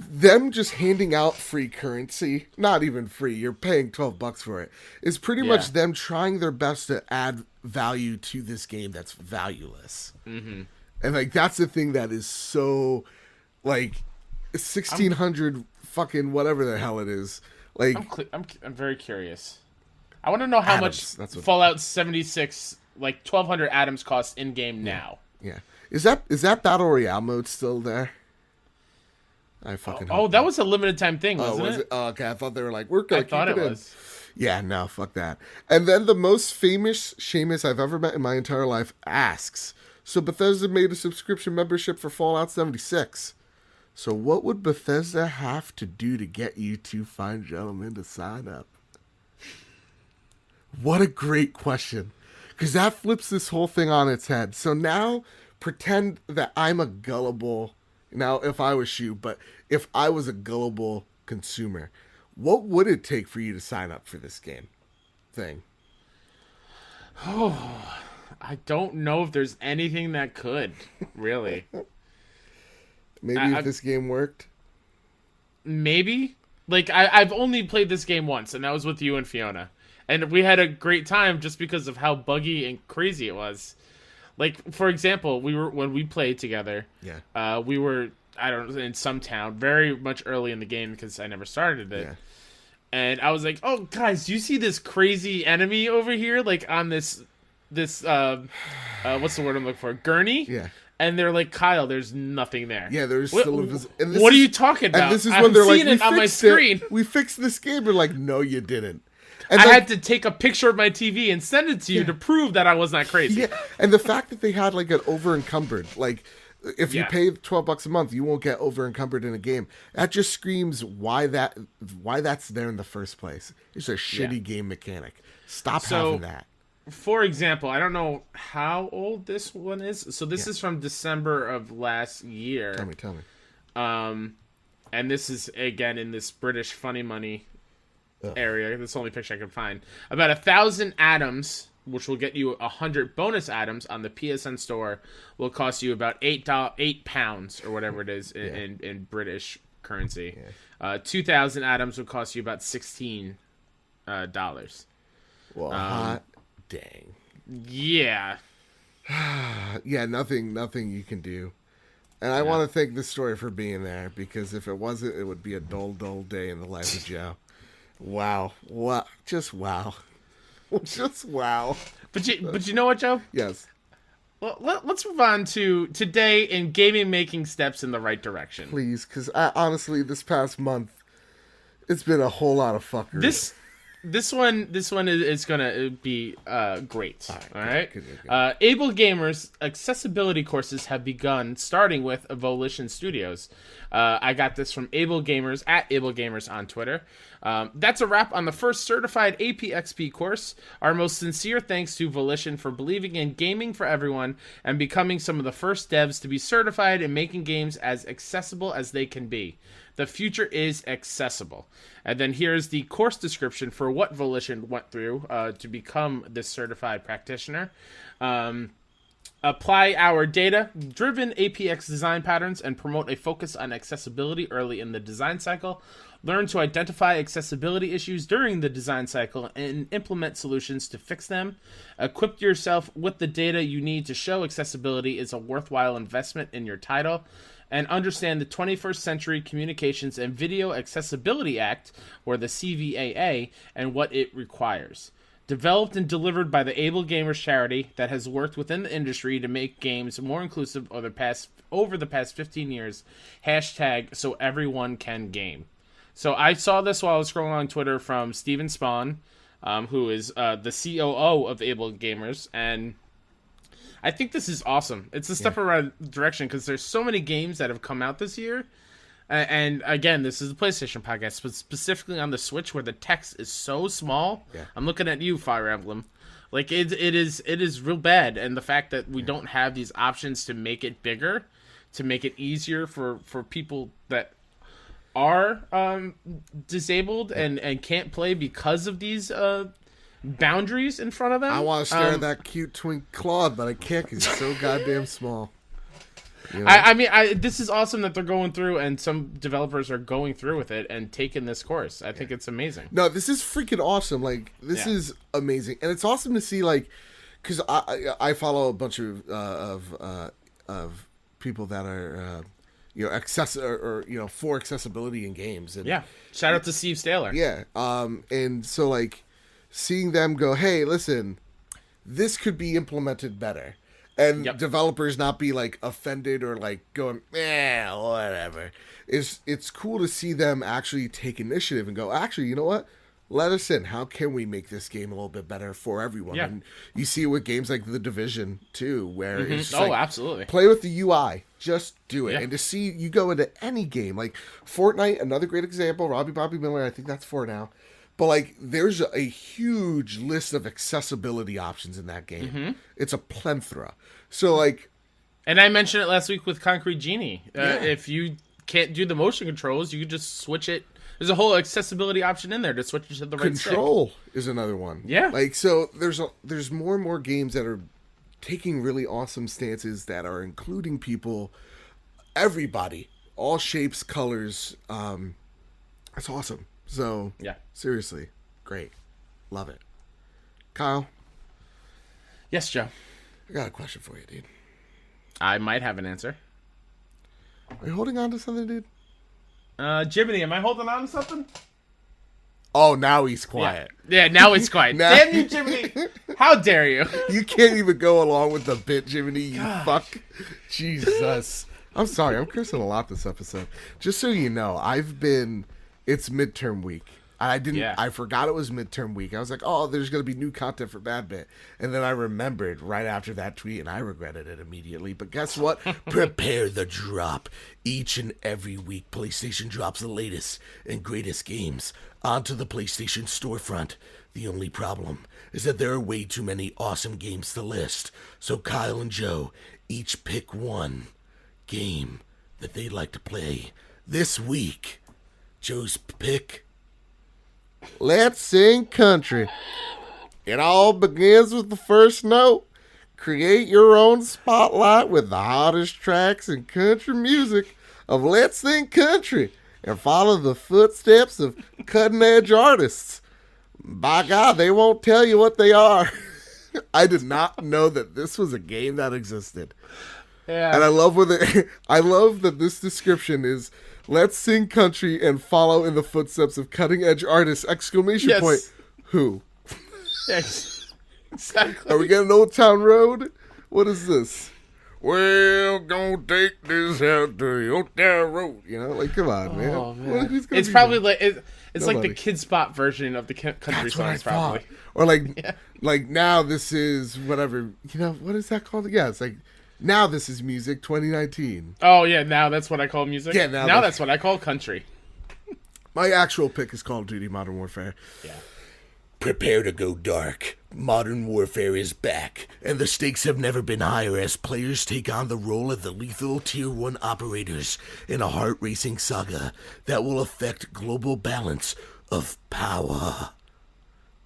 Them just handing out free currency, not even free, you're paying $12 for it, is pretty much them trying their best to add value to this game that's valueless. Mm-hmm. And, like, that's the thing that is so, like, 1,600 fucking whatever the hell it is. Like, I'm very curious. I want to know how Atoms, much Fallout 76, like 1,200 atoms cost in game now. Yeah. Is that Battle Royale mode still there? I fucking hope that was a limited time thing, wasn't was it? Oh, okay, I thought they were like, we're gonna keep it in. Yeah, no, fuck that. And then the most famous Seamus I've ever met in my entire life asks, so Bethesda made a subscription membership for Fallout 76. So what would Bethesda have to do to get you two fine gentlemen to sign up? What a great question. Because that flips this whole thing on its head. So now pretend that I'm a gullible, now if I was you, but if I was a gullible consumer, what would it take for you to sign up for this game thing? Oh, I don't know if there's anything that could, really. Maybe if this game worked? Maybe. Like, I've only played this game once, and that was with you and Fiona. And we had a great time just because of how buggy and crazy it was. Like, for example, when we played together, we were, I don't know, in some town, very much early in the game because I never started it. Yeah. And I was like, oh, guys, do you see this crazy enemy over here? Like, on this what's the word I'm looking for? Gurney? Yeah. And they're like, Kyle, there's nothing there. Yeah, there's still what are you talking about? And this is when they're like, it on my screen. We fixed this game. We're like, no, you didn't. And I had to take a picture of my TV and send it to you to prove that I was not crazy. Yeah, and the fact that they had like an over-encumbered, like if you pay $12 a month, you won't get over-encumbered in a game. That just screams why that's there in the first place. It's a shitty game mechanic. Stop having that. For example, I don't know how old this one is. So this is from December of last year. Tell me. And this is again in this British funny money area. That's the only picture I can find. About 1,000 atoms, which will get you 100 bonus atoms on the PSN store, will cost you about £8 or whatever it is in British currency. 2,000 atoms will cost you about $16. Well, hot dang. Yeah. Yeah, nothing you can do. And I want to thank this story for being there, because if it wasn't, it would be a dull day in the life of Joe. Wow. What? Just wow. Just wow. But you know what, Joe? Yes. Well, let's move on to today in gaming making steps in the right direction. Please, because honestly, this past month, it's been a whole lot of fuckery. This one is gonna be great. All right. Good. Able Gamers accessibility courses have begun, starting with Volition Studios. I got this from Able Gamers at Able Gamers on Twitter. That's a wrap on the first certified APXP course. Our most sincere thanks to Volition for believing in gaming for everyone and becoming some of the first devs to be certified in making games as accessible as they can be. The future is accessible. And then here's the course description for what Volition went through to become this certified practitioner. Apply our data-driven APX design patterns and promote a focus on accessibility early in the design cycle. Learn to identify accessibility issues during the design cycle and implement solutions to fix them. Equip yourself with the data you need to show accessibility is a worthwhile investment in your title. And understand the 21st Century Communications and Video Accessibility Act, or the CVAA, and what it requires. Developed and delivered by the Able Gamers charity that has worked within the industry to make games more inclusive over the past 15 years. # so everyone can game. So I saw this while I was scrolling on Twitter from Steven Spawn, who is the COO of Able Gamers, and I think this is awesome. It's a step in the right direction because there's so many games that have come out this year. And again, this is a PlayStation podcast, but specifically on the Switch where the text is so small. Yeah. I'm looking at you, Fire Emblem. Like it is real bad. And the fact that we don't have these options to make it bigger, to make it easier for people that are disabled and can't play because of these boundaries in front of them. I want to stare at that cute twink Claude, but I can't because he's so goddamn small. You know? I mean, this is awesome that they're going through, and some developers are going through with it and taking this course. I think it's amazing. No, this is freaking awesome. Like, this is amazing, and it's awesome to see. Like, because I follow a bunch of people that are for accessibility in games. And shout out to Steve Staler. Yeah, and so like, seeing them go, hey, listen, this could be implemented better. And developers not be like offended or like going, whatever. It's cool to see them actually take initiative and go, actually, you know what? Let us in. How can we make this game a little bit better for everyone? Yeah. And you see it with games like The Division 2, where it's just absolutely. Play with the UI. Just do it. Yeah. And to see you go into any game, like Fortnite, another great example, Bobby Miller, I think that's 4 now. But like there's a huge list of accessibility options in that game. It's a plethora. So like... And I mentioned it last week with Concrete Genie. If you can't do the motion controls, you can just switch it. There's a whole accessibility option in there to switch it to the right stick. Control is another one. Yeah. Like, so there's more and more games that are taking really awesome stances that are including people, everybody, all shapes, colors. That's awesome. So, seriously, great. Love it. Kyle? Yes, Joe? I got a question for you, dude. I might have an answer. Are you holding on to something, dude? Jiminy, am I holding on to something? Oh, now he's quiet. Yeah, now he's quiet. Damn you, Jiminy! How dare you? You can't even go along with the bit, Jiminy, you fuck. Jesus. I'm sorry, I'm cursing a lot this episode. Just so you know, it's midterm week. I forgot it was midterm week. I was like, oh, there's going to be new content for Bad Bit. And then I remembered right after that tweet, and I regretted it immediately. But guess what? Prepare the drop. Each and every week, PlayStation drops the latest and greatest games onto the PlayStation storefront. The only problem is that there are way too many awesome games to list. So Kyle and Joe each pick one game that they'd like to play this week. Joe's pick... Let's Sing Country. It all begins with the first note. Create your own spotlight with the hottest tracks in country music of Let's Sing Country and follow the footsteps of cutting-edge artists. By God, they won't tell you what they are. I did not know that this was a game that existed. Yeah. And I love that this description is Let's Sing Country and follow in the footsteps of cutting-edge artists! ! Who? Yes. Exactly. Are we getting Old Town Road? What is this? Well, gonna take this out to Old Town Road. You know, like, come on, man. Oh, man. It's probably it's like the Kid Spot version of the country songs, probably. Or like now this is whatever. You know, what is that called? Yeah, it's like, now this is music 2019. Oh, yeah, now that's what I call music? Yeah, now that's what I call country. My actual pick is Call of Duty Modern Warfare. Yeah. Prepare to go dark. Modern Warfare is back, and the stakes have never been higher as players take on the role of the lethal Tier 1 operators in a heart-racing saga that will affect global balance of power.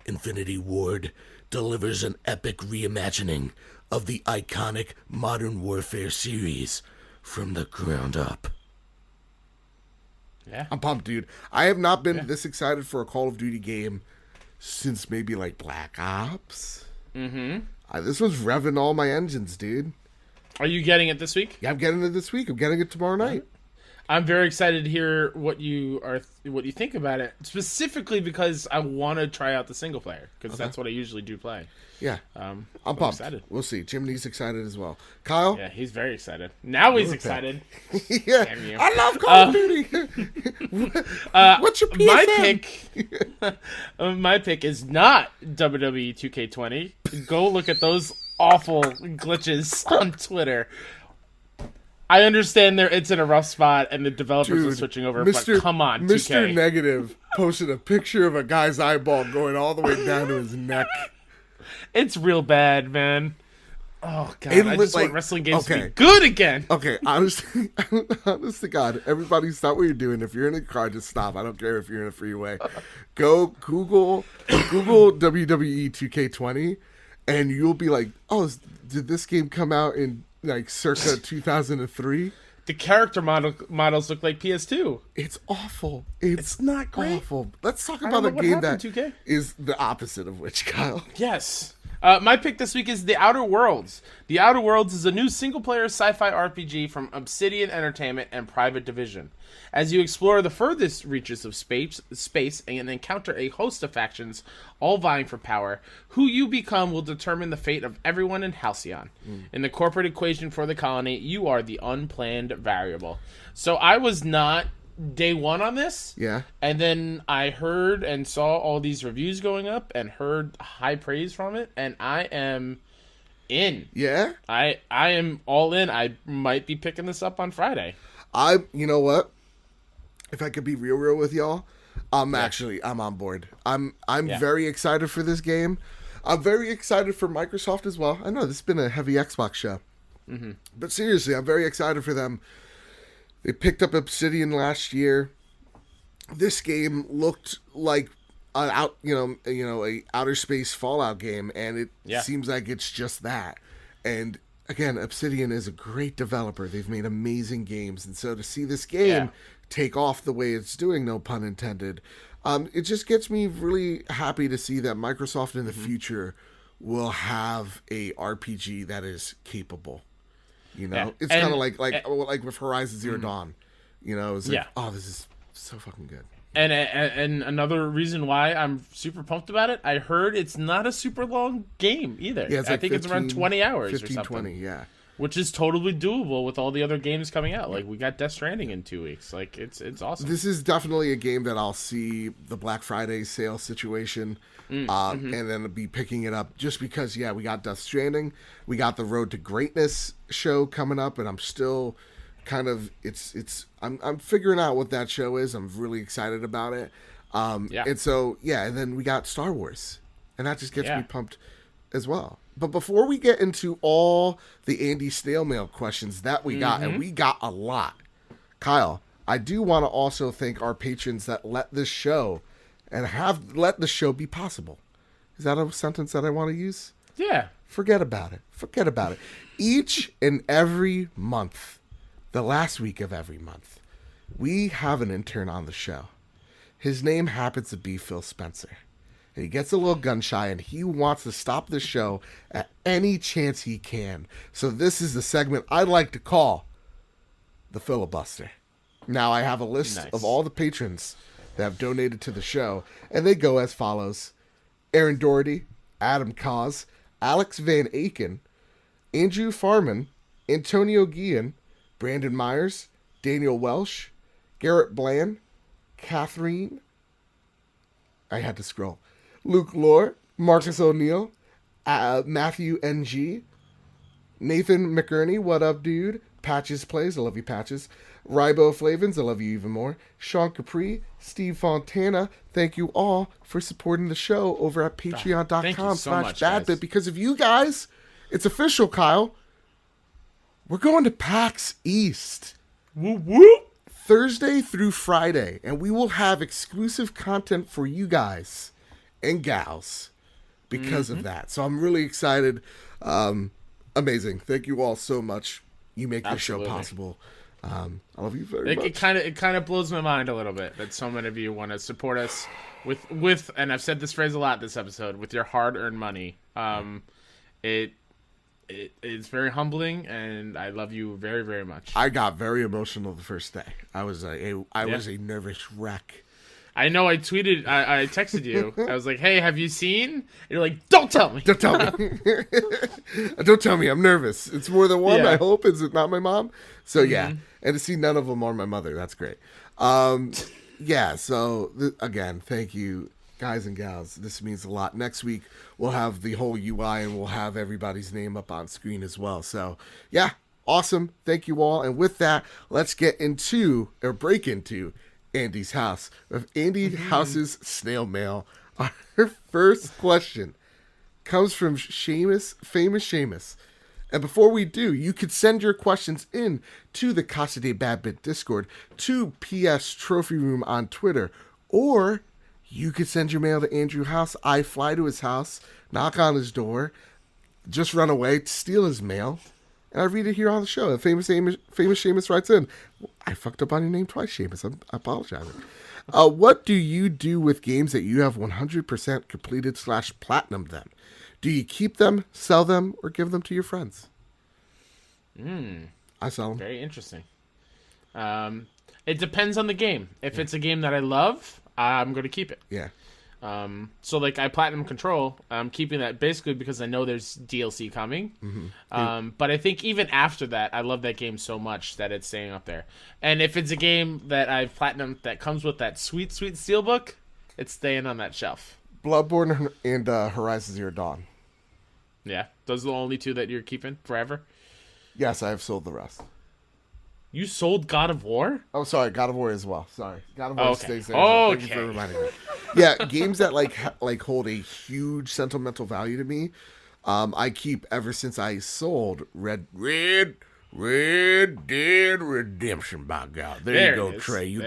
Infinity Ward delivers an epic reimagining of the iconic Modern Warfare series from the ground up. Yeah. I'm pumped, dude. I have not been this excited for a Call of Duty game since maybe like Black Ops. This one's revving all my engines, dude. Are you getting it this week? Yeah, I'm getting it this week. I'm getting it tomorrow night. I'm very excited to hear what you think about it, specifically because I want to try out the single player, because that's what I usually do play. Yeah, I'm pumped. Excited. We'll see. Jiminy's excited as well. Kyle? Yeah, he's very excited. Now he's excited. Yeah, damn you. I love Call of Duty. What's your PSN? My pick is not WWE 2K20. Go look at those awful glitches on Twitter. I understand it's in a rough spot and the developers are switching over, but come on, 2K. Mr. Negative posted a picture of a guy's eyeball going all the way down to his neck. It's real bad, man. Oh, God, I just want wrestling games to be good again. Okay, honest to God, everybody stop what you're doing. If you're in a car, just stop. I don't care if you're in a freeway. Go Google WWE 2K20, and you'll be like, oh, did this game come out in like circa 2003? The character models look like PS2. It's awful. It's not great. Awful. Let's talk about a game that 2K? Is the opposite of which, Kyle. Yes. My pick this week is The Outer Worlds. The Outer Worlds is a new single-player sci-fi RPG from Obsidian Entertainment and Private Division. As you explore the furthest reaches of space and encounter a host of factions, all vying for power, who you become will determine the fate of everyone in Halcyon. In the corporate equation for the colony, you are the unplanned variable. So I was not day one on this. Yeah. And then I heard and saw all these reviews going up and heard high praise from it, and I am in. Yeah? I am all in. I might be picking this up on Friday. You know what? If I could be real with y'all, I'm on board. I'm very excited for this game. I'm very excited for Microsoft as well. I know this has been a heavy Xbox show. Mm-hmm. But seriously, I'm very excited for them. They picked up Obsidian last year. This game looked like a outer space Fallout game, and it seems like it's just that. And again, Obsidian is a great developer. They've made amazing games, and so to see this game take off the way it's doing, no pun intended, it just gets me really happy to see that Microsoft in the future will have a RPG that is capable. You know, it's kind of like with Horizon Zero Dawn. You know, it's like, oh, this is so fucking good. And another reason why I'm super pumped about it, I heard it's not a super long game either. Yeah, I think it's around 20 hours 15, or something. 20, yeah. Which is totally doable with all the other games coming out. Like, we got Death Stranding in 2 weeks. Like, it's awesome. This is definitely a game that I'll see the Black Friday sale situation and then be picking it up just because, we got Death Stranding. We got the Road to Greatness show coming up, and I'm still kind of, I'm figuring out what that show is. I'm really excited about it. And so, and then we got Star Wars, and that just gets me pumped as well. But before we get into all the Andy Snail Mail questions that we got, and we got a lot, Kyle, I do want to also thank our patrons that let this show and have let the show be possible. Is that a sentence that I want to use? Yeah. Forget about it. Each and every month, the last week of every month, we have an intern on the show. His name happens to be Phil Spencer. And he gets a little gun shy, and he wants to stop the show at any chance he can. So this is the segment I like to call the Filibuster. Now, I have a list of all the patrons that have donated to the show, and they go as follows. Aaron Doherty, Adam Cause, Alex Van Aken, Andrew Farman, Antonio Guillen, Brandon Myers, Daniel Welsh, Garrett Bland, Catherine, I had to scroll, Luke Lohr, Marcus O'Neill, Matthew NG, Nathan McErney, what up, dude? Patches Plays, I love you, Patches. Rybo Flavins, I love you even more. Sean Capri, Steve Fontana, thank you all for supporting the show over at patreon.com/badbit. Because of you guys, it's official, Kyle. We're going to PAX East. Woo woo! Thursday through Friday, and we will have exclusive content for you guys and gals because of that. So I'm really excited. Amazing. Thank you all so much. You make this show possible. I love you very much. It kind of blows my mind a little bit that so many of you want to support us with and I've said this phrase a lot this episode, with your hard-earned money. It's very humbling, and I love you very, very much. I got very emotional the first day. I was a nervous wreck. I know. I tweeted. I texted you. I was like, "Hey, have you seen?" And you're like, "Don't tell me. Don't tell me. Don't tell me. I'm nervous. It's more than one. I hope. Is it not my mom?" So and to see none of them are my mother. That's great. So again, thank you, guys and gals. This means a lot. Next week we'll have the whole UI and we'll have everybody's name up on screen as well. So awesome. Thank you all. And with that, let's break into Andy's house of Andy House's snail mail. Our first question comes from famous Seamus. And before we do, you could send your questions in to the Casa de Badbit Discord, to PS Trophy Room on Twitter, or you could send your mail to Andrew House. I fly to his house, knock on his door, just run away, steal his mail, and I read it here on the show. And famous Seamus writes in, I fucked up on your name twice, Seamus. I'm apologizing. What do you do with games that you have 100% completed /platinum them? Do you keep them, sell them, or give them to your friends? I sell them. Very interesting. It depends on the game. If it's a game that I love, I'm going to keep it. Yeah. So like I Platinum Control, I'm keeping that basically because I know there's DLC coming. But I think even after that, I love that game so much that it's staying up there. And if it's a game that I've Platinum that comes with that sweet steelbook, it's staying on that shelf. Bloodborne and Horizon Zero Dawn. Yeah, those are the only two that you're keeping forever. Yes, I have sold the rest. You sold God of War? Oh, sorry, God of War as well. Sorry, God of War stays there. Okay. Thank you for reminding me. Yeah, games that like hold a huge sentimental value to me, I keep ever since I sold Red Dead Redemption. By God, there you go, Trey. You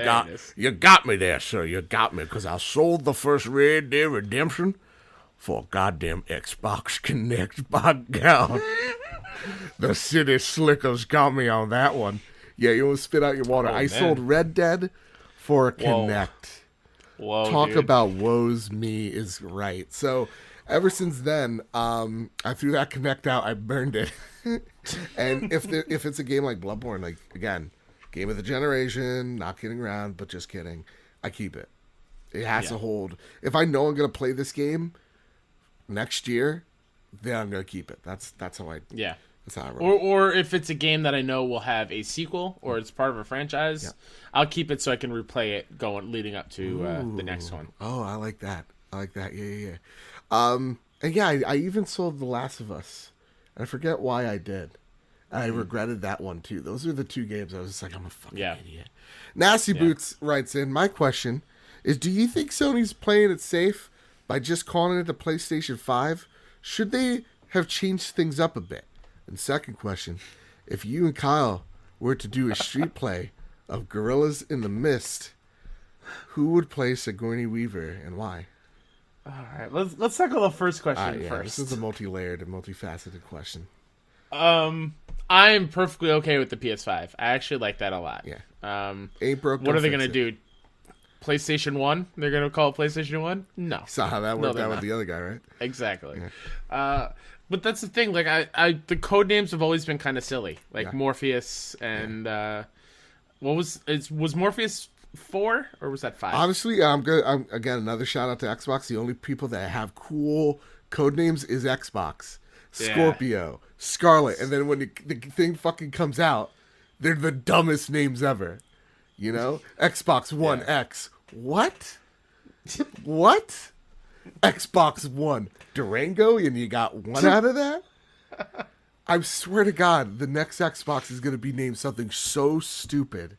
got me there, sir. You got me because I sold the first Red Dead Redemption for a goddamn Xbox Connect. By God, the city slickers got me on that one. Yeah, you almost spit out your water. I sold Red Dead for Connect. Whoa, Talk dude. about woes me is right. So ever since then, I threw that Connect out. I burned it. And if it's a game like Bloodborne, like again, game of the generation, not kidding around, but just kidding, I keep it. It has to hold. If I know I'm gonna play this game next year, then I'm gonna keep it. That's how I. Yeah. That's how I roll. Or if it's a game that I know will have a sequel or it's part of a franchise, I'll keep it so I can replay it leading up to the next one. Oh, I like that. Yeah. And yeah, I even sold The Last of Us. I forget why I did. And I regretted that one too. Those are the two games I was just like, I'm a fucking idiot. Nasty Boots writes in, my question is, do you think Sony's playing it safe by just calling it the PlayStation 5? Should they have changed things up a bit? And second question, if you and Kyle were to do a street play of Gorillas in the Mist, who would play Sigourney Weaver and why? All right, let's tackle the first question first. This is a multi-layered and multifaceted question. I'm perfectly okay with the PS5. I actually like that a lot. Yeah. Ain't broke. What are they gonna do? PlayStation 1? They're gonna call it PlayStation 1? No. Saw how that worked out with the other guy, right? Exactly. Yeah. But that's the thing. Like, the code names have always been kind of silly. Like Morpheus and was Morpheus 4 or was that 5? Honestly, I'm again another shout out to Xbox. The only people that have cool code names is Xbox, Scorpio, Scarlet, and then when the thing fucking comes out, they're the dumbest names ever. You know, Xbox One X. What? What? Xbox One Durango, and you got one out of that? I swear to God, the next Xbox is going to be named something so stupid.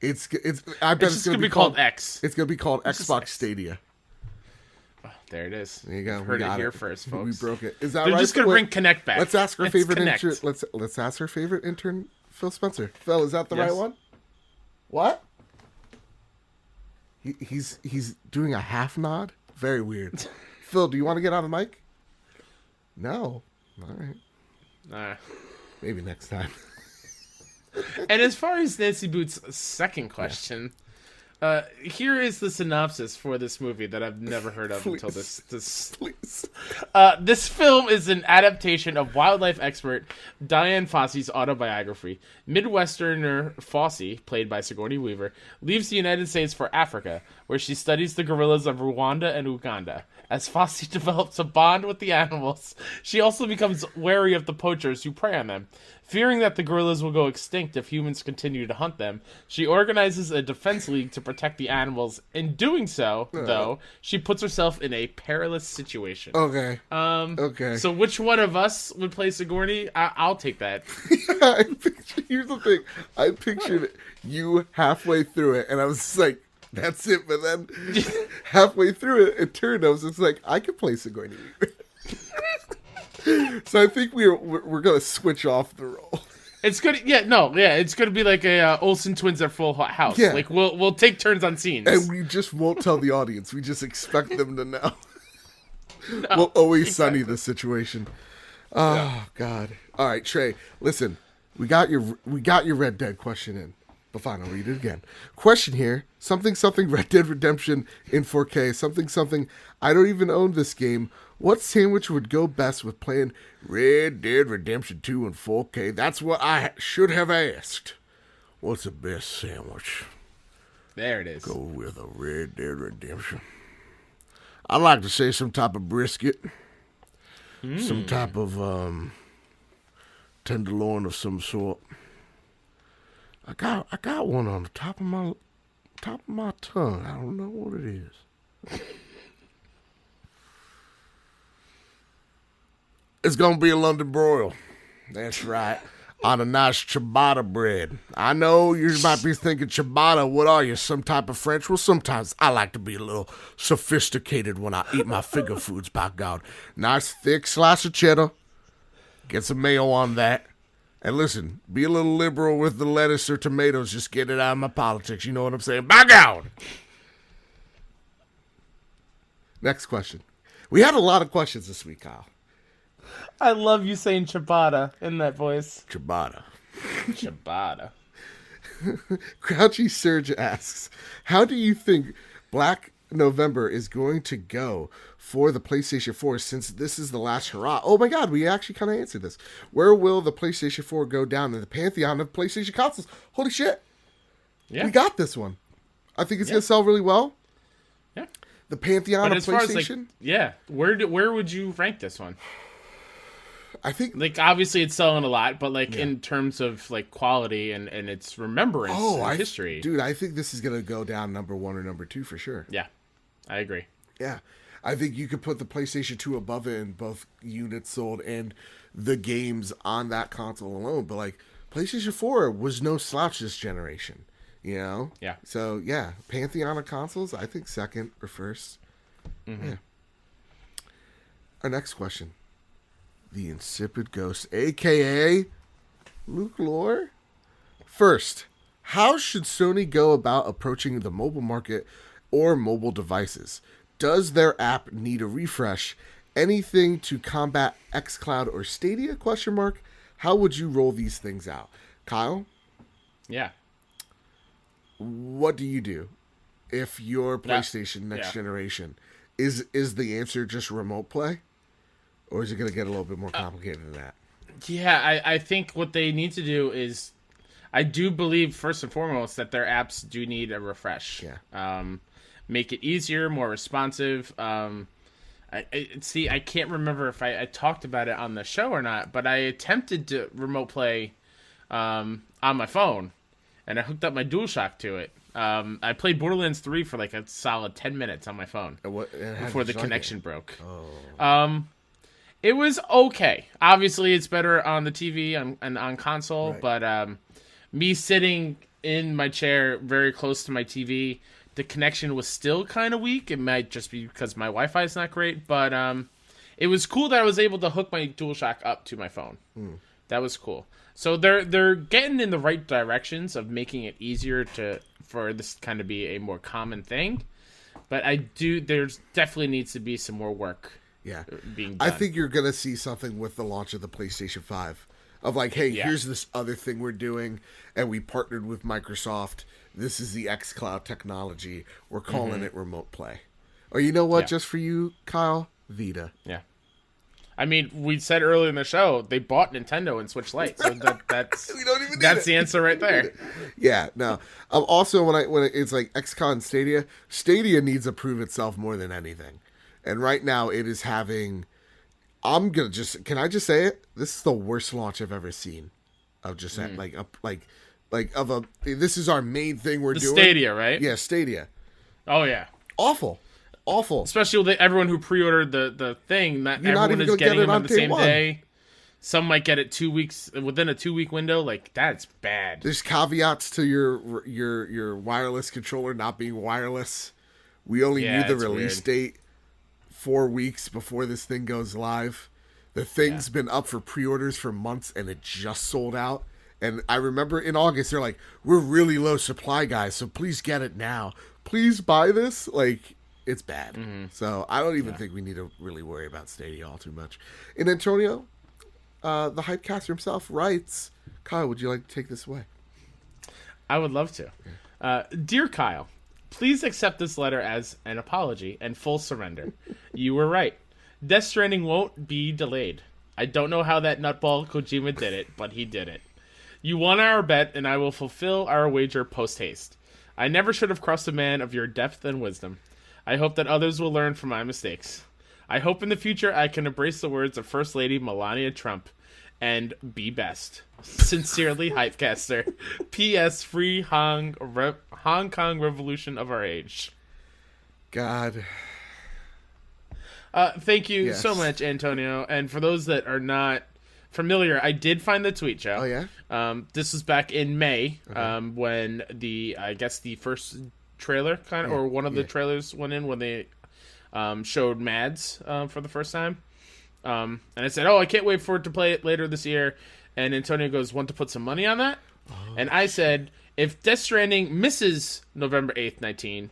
I bet it's going to be called X. It's going to be called Xbox Stadia. Oh, there it is. There you go. Heard it here first, folks. We broke it. Is that They're right? just going to bring Connect back. Let's ask our favorite intern. Let's ask our favorite intern, Phil Spencer. Phil, is that the right one? What? He's doing a half nod. Very weird. Phil, do you want to get on the mic? No. All right. Maybe next time. And as far as Nancy Boots' second question, here is the synopsis for this movie that I've never heard of until this. Please. This film is an adaptation of wildlife expert Diane Fossey's autobiography. Midwesterner Fossey, played by Sigourney Weaver, leaves the United States for Africa, where she studies the gorillas of Rwanda and Uganda. As Fossey develops a bond with the animals, she also becomes wary of the poachers who prey on them. Fearing that the gorillas will go extinct if humans continue to hunt them, she organizes a defense league to protect the animals. In doing so, though, she puts herself in a perilous situation. Okay. Okay. So which one of us would play Sigourney? I'll take that. Here's the thing. I pictured you halfway through it, and I was like, that's it. But then halfway through it, it turned. I was just like, I could play Sigourney Weaver. So I think we're gonna switch off the role. It's good. It's gonna be like a Olsen twins at Full House. Yeah. Like we'll take turns on scenes, and we just won't tell the audience. We just expect them to know. We'll always sunny the situation. Oh God! All right, Trey. Listen, we got your Red Dead question in But fine, I'll read it again. Question here. Something Red Dead Redemption in 4K. Something I don't even own this game. What sandwich would go best with playing Red Dead Redemption 2 in 4K? That's what I should have asked. What's the best sandwich? There it is. Go with a Red Dead Redemption. I'd like to say some type of brisket. Some type of tenderloin of some sort. I got one on the top of my tongue. I don't know what it is. It's gonna be a London broil. That's right. On a nice ciabatta bread. I know you might be thinking, ciabatta, what are you, some type of French? Well, sometimes I like to be a little sophisticated when I eat my finger foods, by God. Nice thick slice of cheddar. Get some mayo on that. And listen, be a little liberal with the lettuce or tomatoes. Just get it out of my politics. You know what I'm saying? By God! Next question. We had a lot of questions this week, Kyle. I love you saying ciabatta in that voice. Ciabatta. Ciabatta. Grouchy Surge asks, how do you think Black November is going to go for the PlayStation 4 since this is the last hurrah? Oh my God, we actually kind of answered this. Where will the PlayStation 4 go down in the pantheon of PlayStation consoles? Holy shit. Yeah. We got this one. I think it's going to sell really well. Yeah. The pantheon of PlayStation. Where would you rank this one? I think, like, obviously it's selling a lot, but like in terms of like quality and its remembrance and history. Dude, I think this is going to go down number 1 or number 2 for sure. Yeah, I agree. Yeah, I think you could put the PlayStation 2 above it in both units sold and the games on that console alone. But like, PlayStation 4 was no slouch this generation, you know? Yeah. So yeah, pantheon of consoles, I think second or first. Mm-hmm. Yeah. Our next question. The Insipid Ghost, a.k.a. Luke Lore. First, how should Sony go about approaching the mobile market or mobile devices? Does their app need a refresh? Anything to combat xCloud or Stadia? ? How would you roll these things out? Kyle? Yeah. What do you do if your PlayStation next generation is the answer just remote play? Or is it going to get a little bit more complicated than that? Yeah, I think what they need to do is, I do believe first and foremost that their apps do need a refresh. Yeah. Make it easier, more responsive. I can't remember if I talked about it on the show or not, but I attempted to remote play on my phone, and I hooked up my DualShock to it. I played Borderlands 3 for like a solid 10 minutes on my phone before the connection broke. Oh. It was okay. Obviously, it's better on the TV and on console, right. But me sitting in my chair very close to my TV, the connection was still kind of weak. It might just be because my Wi-Fi is not great, but it was cool that I was able to hook my DualShock up to my phone. That was cool. So they're getting in the right directions of making it easier for this kind of be a more common thing. But there's definitely needs to be some more work. Yeah, being done. I think you're going to see something with the launch of the PlayStation 5 of like, hey, here's this other thing we're doing, and we partnered with Microsoft. This is the xCloud technology. We're calling it remote play. Or you know what, just for you, Kyle? Vita. Yeah. I mean, we said earlier in the show, they bought Nintendo and Switch Lite, so that's we don't even that's the answer right there. Yeah, no. Also, when it's like XCOM and Stadia needs to prove itself more than anything. And right now, it is having. Can I just say it? This is the worst launch I've ever seen. Of just this is our main thing we're doing. Stadia, right? Yeah, Stadia. Oh yeah. Awful. Especially with everyone who pre-ordered the thing. Not everyone is getting them on the same day. Some might get it 2 weeks within a 2-week window. Like, that's bad. There's caveats to your wireless controller not being wireless. We only knew the release date 4 weeks before this thing goes live. The thing's been up for pre-orders for months, and it just sold out. And I remember in August, they're like, we're really low supply, guys, so please get it now. Please buy this. Like, it's bad. So I don't even think we need to really worry about Stadia all too much. And Antonio, the Hypecaster himself, writes, Kyle, would you like to take this away? I would love to. Dear Kyle, please accept this letter as an apology and full surrender. You were right. Death Stranding won't be delayed. I don't know how that nutball Kojima did it, but he did it. You won our bet, and I will fulfill our wager post-haste. I never should have crossed a man of your depth and wisdom. I hope that others will learn from my mistakes. I hope in the future I can embrace the words of First Lady Melania Trump and be best. Sincerely, Hypecaster. P.S. Free Hong Kong Revolution of our age. God. Thank you so much, Antonio. And for those that are not familiar, I did find the tweet, Joe. Oh, yeah? This was back in May, when the first trailer or one of the trailers went in when they showed Mads for the first time. And I said, I can't wait for it to play it later this year. And Antonio goes, want to put some money on that? Oh. And I said, if Death Stranding misses November 8th, 19,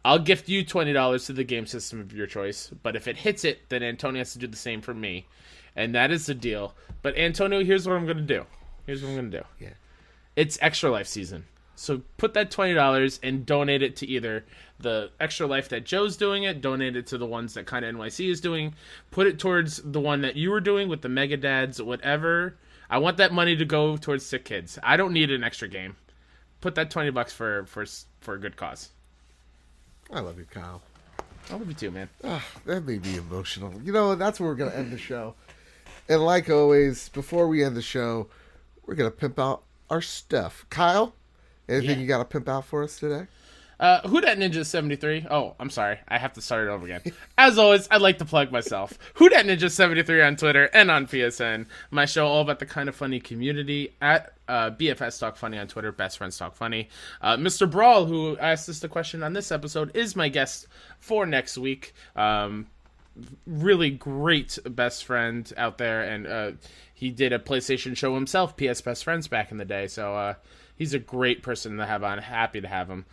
I'll gift you $20 to the game system of your choice. But if it hits it, then Antonio has to do the same for me. And that is the deal. But Antonio, here's what I'm going to do. Yeah. It's Extra Life season. So put that $20 and donate it to either the Extra Life that Joe's doing it, donate it to the ones that Kinda NYC is doing, put it towards the one that you were doing with the Mega Dads, whatever. I want that money to go towards sick kids. I don't need an extra game. Put that $20 for a good cause. I love you, Kyle. I love you too, man. That made me emotional. That's where we're going to end the show. And like always, before we end the show, we're going to pimp out our stuff. Kyle, anything you got to pimp out for us today? Who Dat Ninja 73? Oh, I'm sorry. I have to start it over again. As always, I'd like to plug myself. Who Dat Ninja 73 on Twitter and on PSN. My show all about the kind of funny community at BFS Talk Funny on Twitter, Best Friends Talk Funny. Mr. Brawl, who asked us the question on this episode, is my guest for next week. Really great best friend out there, and he did a PlayStation show himself, PS Best Friends, back in the day, so he's a great person to have on. Happy to have him.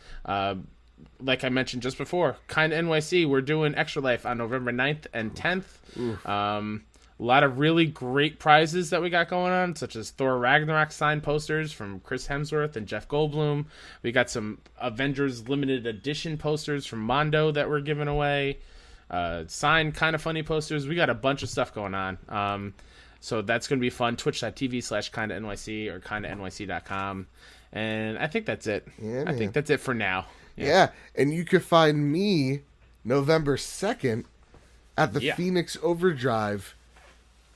Like I mentioned just before, Kinda NYC, we're doing Extra Life on November 9th and 10th. A lot of really great prizes that we got going on, such as Thor Ragnarok signed posters from Chris Hemsworth and Jeff Goldblum. We got some Avengers limited edition posters from Mondo that we're giving away. Signed Kinda Funny posters. We got a bunch of stuff going on. So that's going to be fun. Twitch.tv/Kinda NYC or KindaNYC.com. And I think that's it. Yeah, I think that's it for now. Yeah. And you can find me November 2nd at the Phoenix Overdrive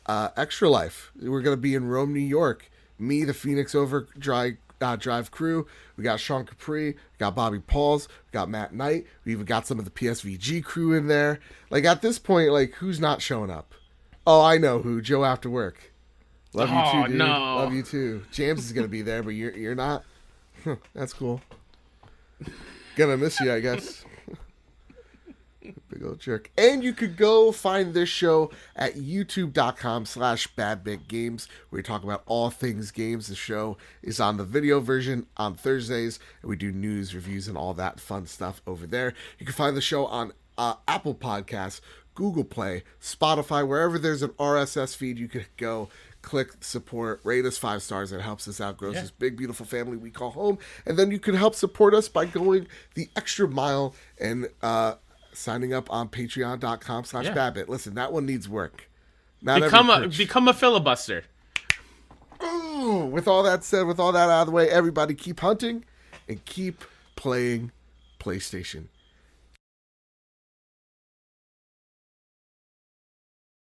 Extra Life. We're going to be in Rome, New York. Me, the Phoenix Overdrive Drive crew. We got Sean Capri, we got Bobby Pauls, we got Matt Knight. We even got some of the PSVG crew in there. Like, at this point, like, who's not showing up? Oh, I know who. Joe After Work. Love you too, dude. No. Love you too. James is gonna be there, but you're not. That's cool. Gonna miss you, I guess. Big old jerk. And you could go find this show at youtube.com/badbitgames, where we talk about all things games. The show is on the video version on Thursdays, and we do news, reviews, and all that fun stuff over there. You can find the show on Apple Podcasts, Google Play, Spotify, wherever there's an RSS feed. You could go, click support, rate us 5 stars. It helps us out, grows this big, beautiful family we call home. And then you can help support us by going the extra mile and signing up on patreon.com/Babbitt. Listen, that one needs work. Become a filibuster. Ooh, with all that said, with all that out of the way, everybody keep hunting and keep playing PlayStation.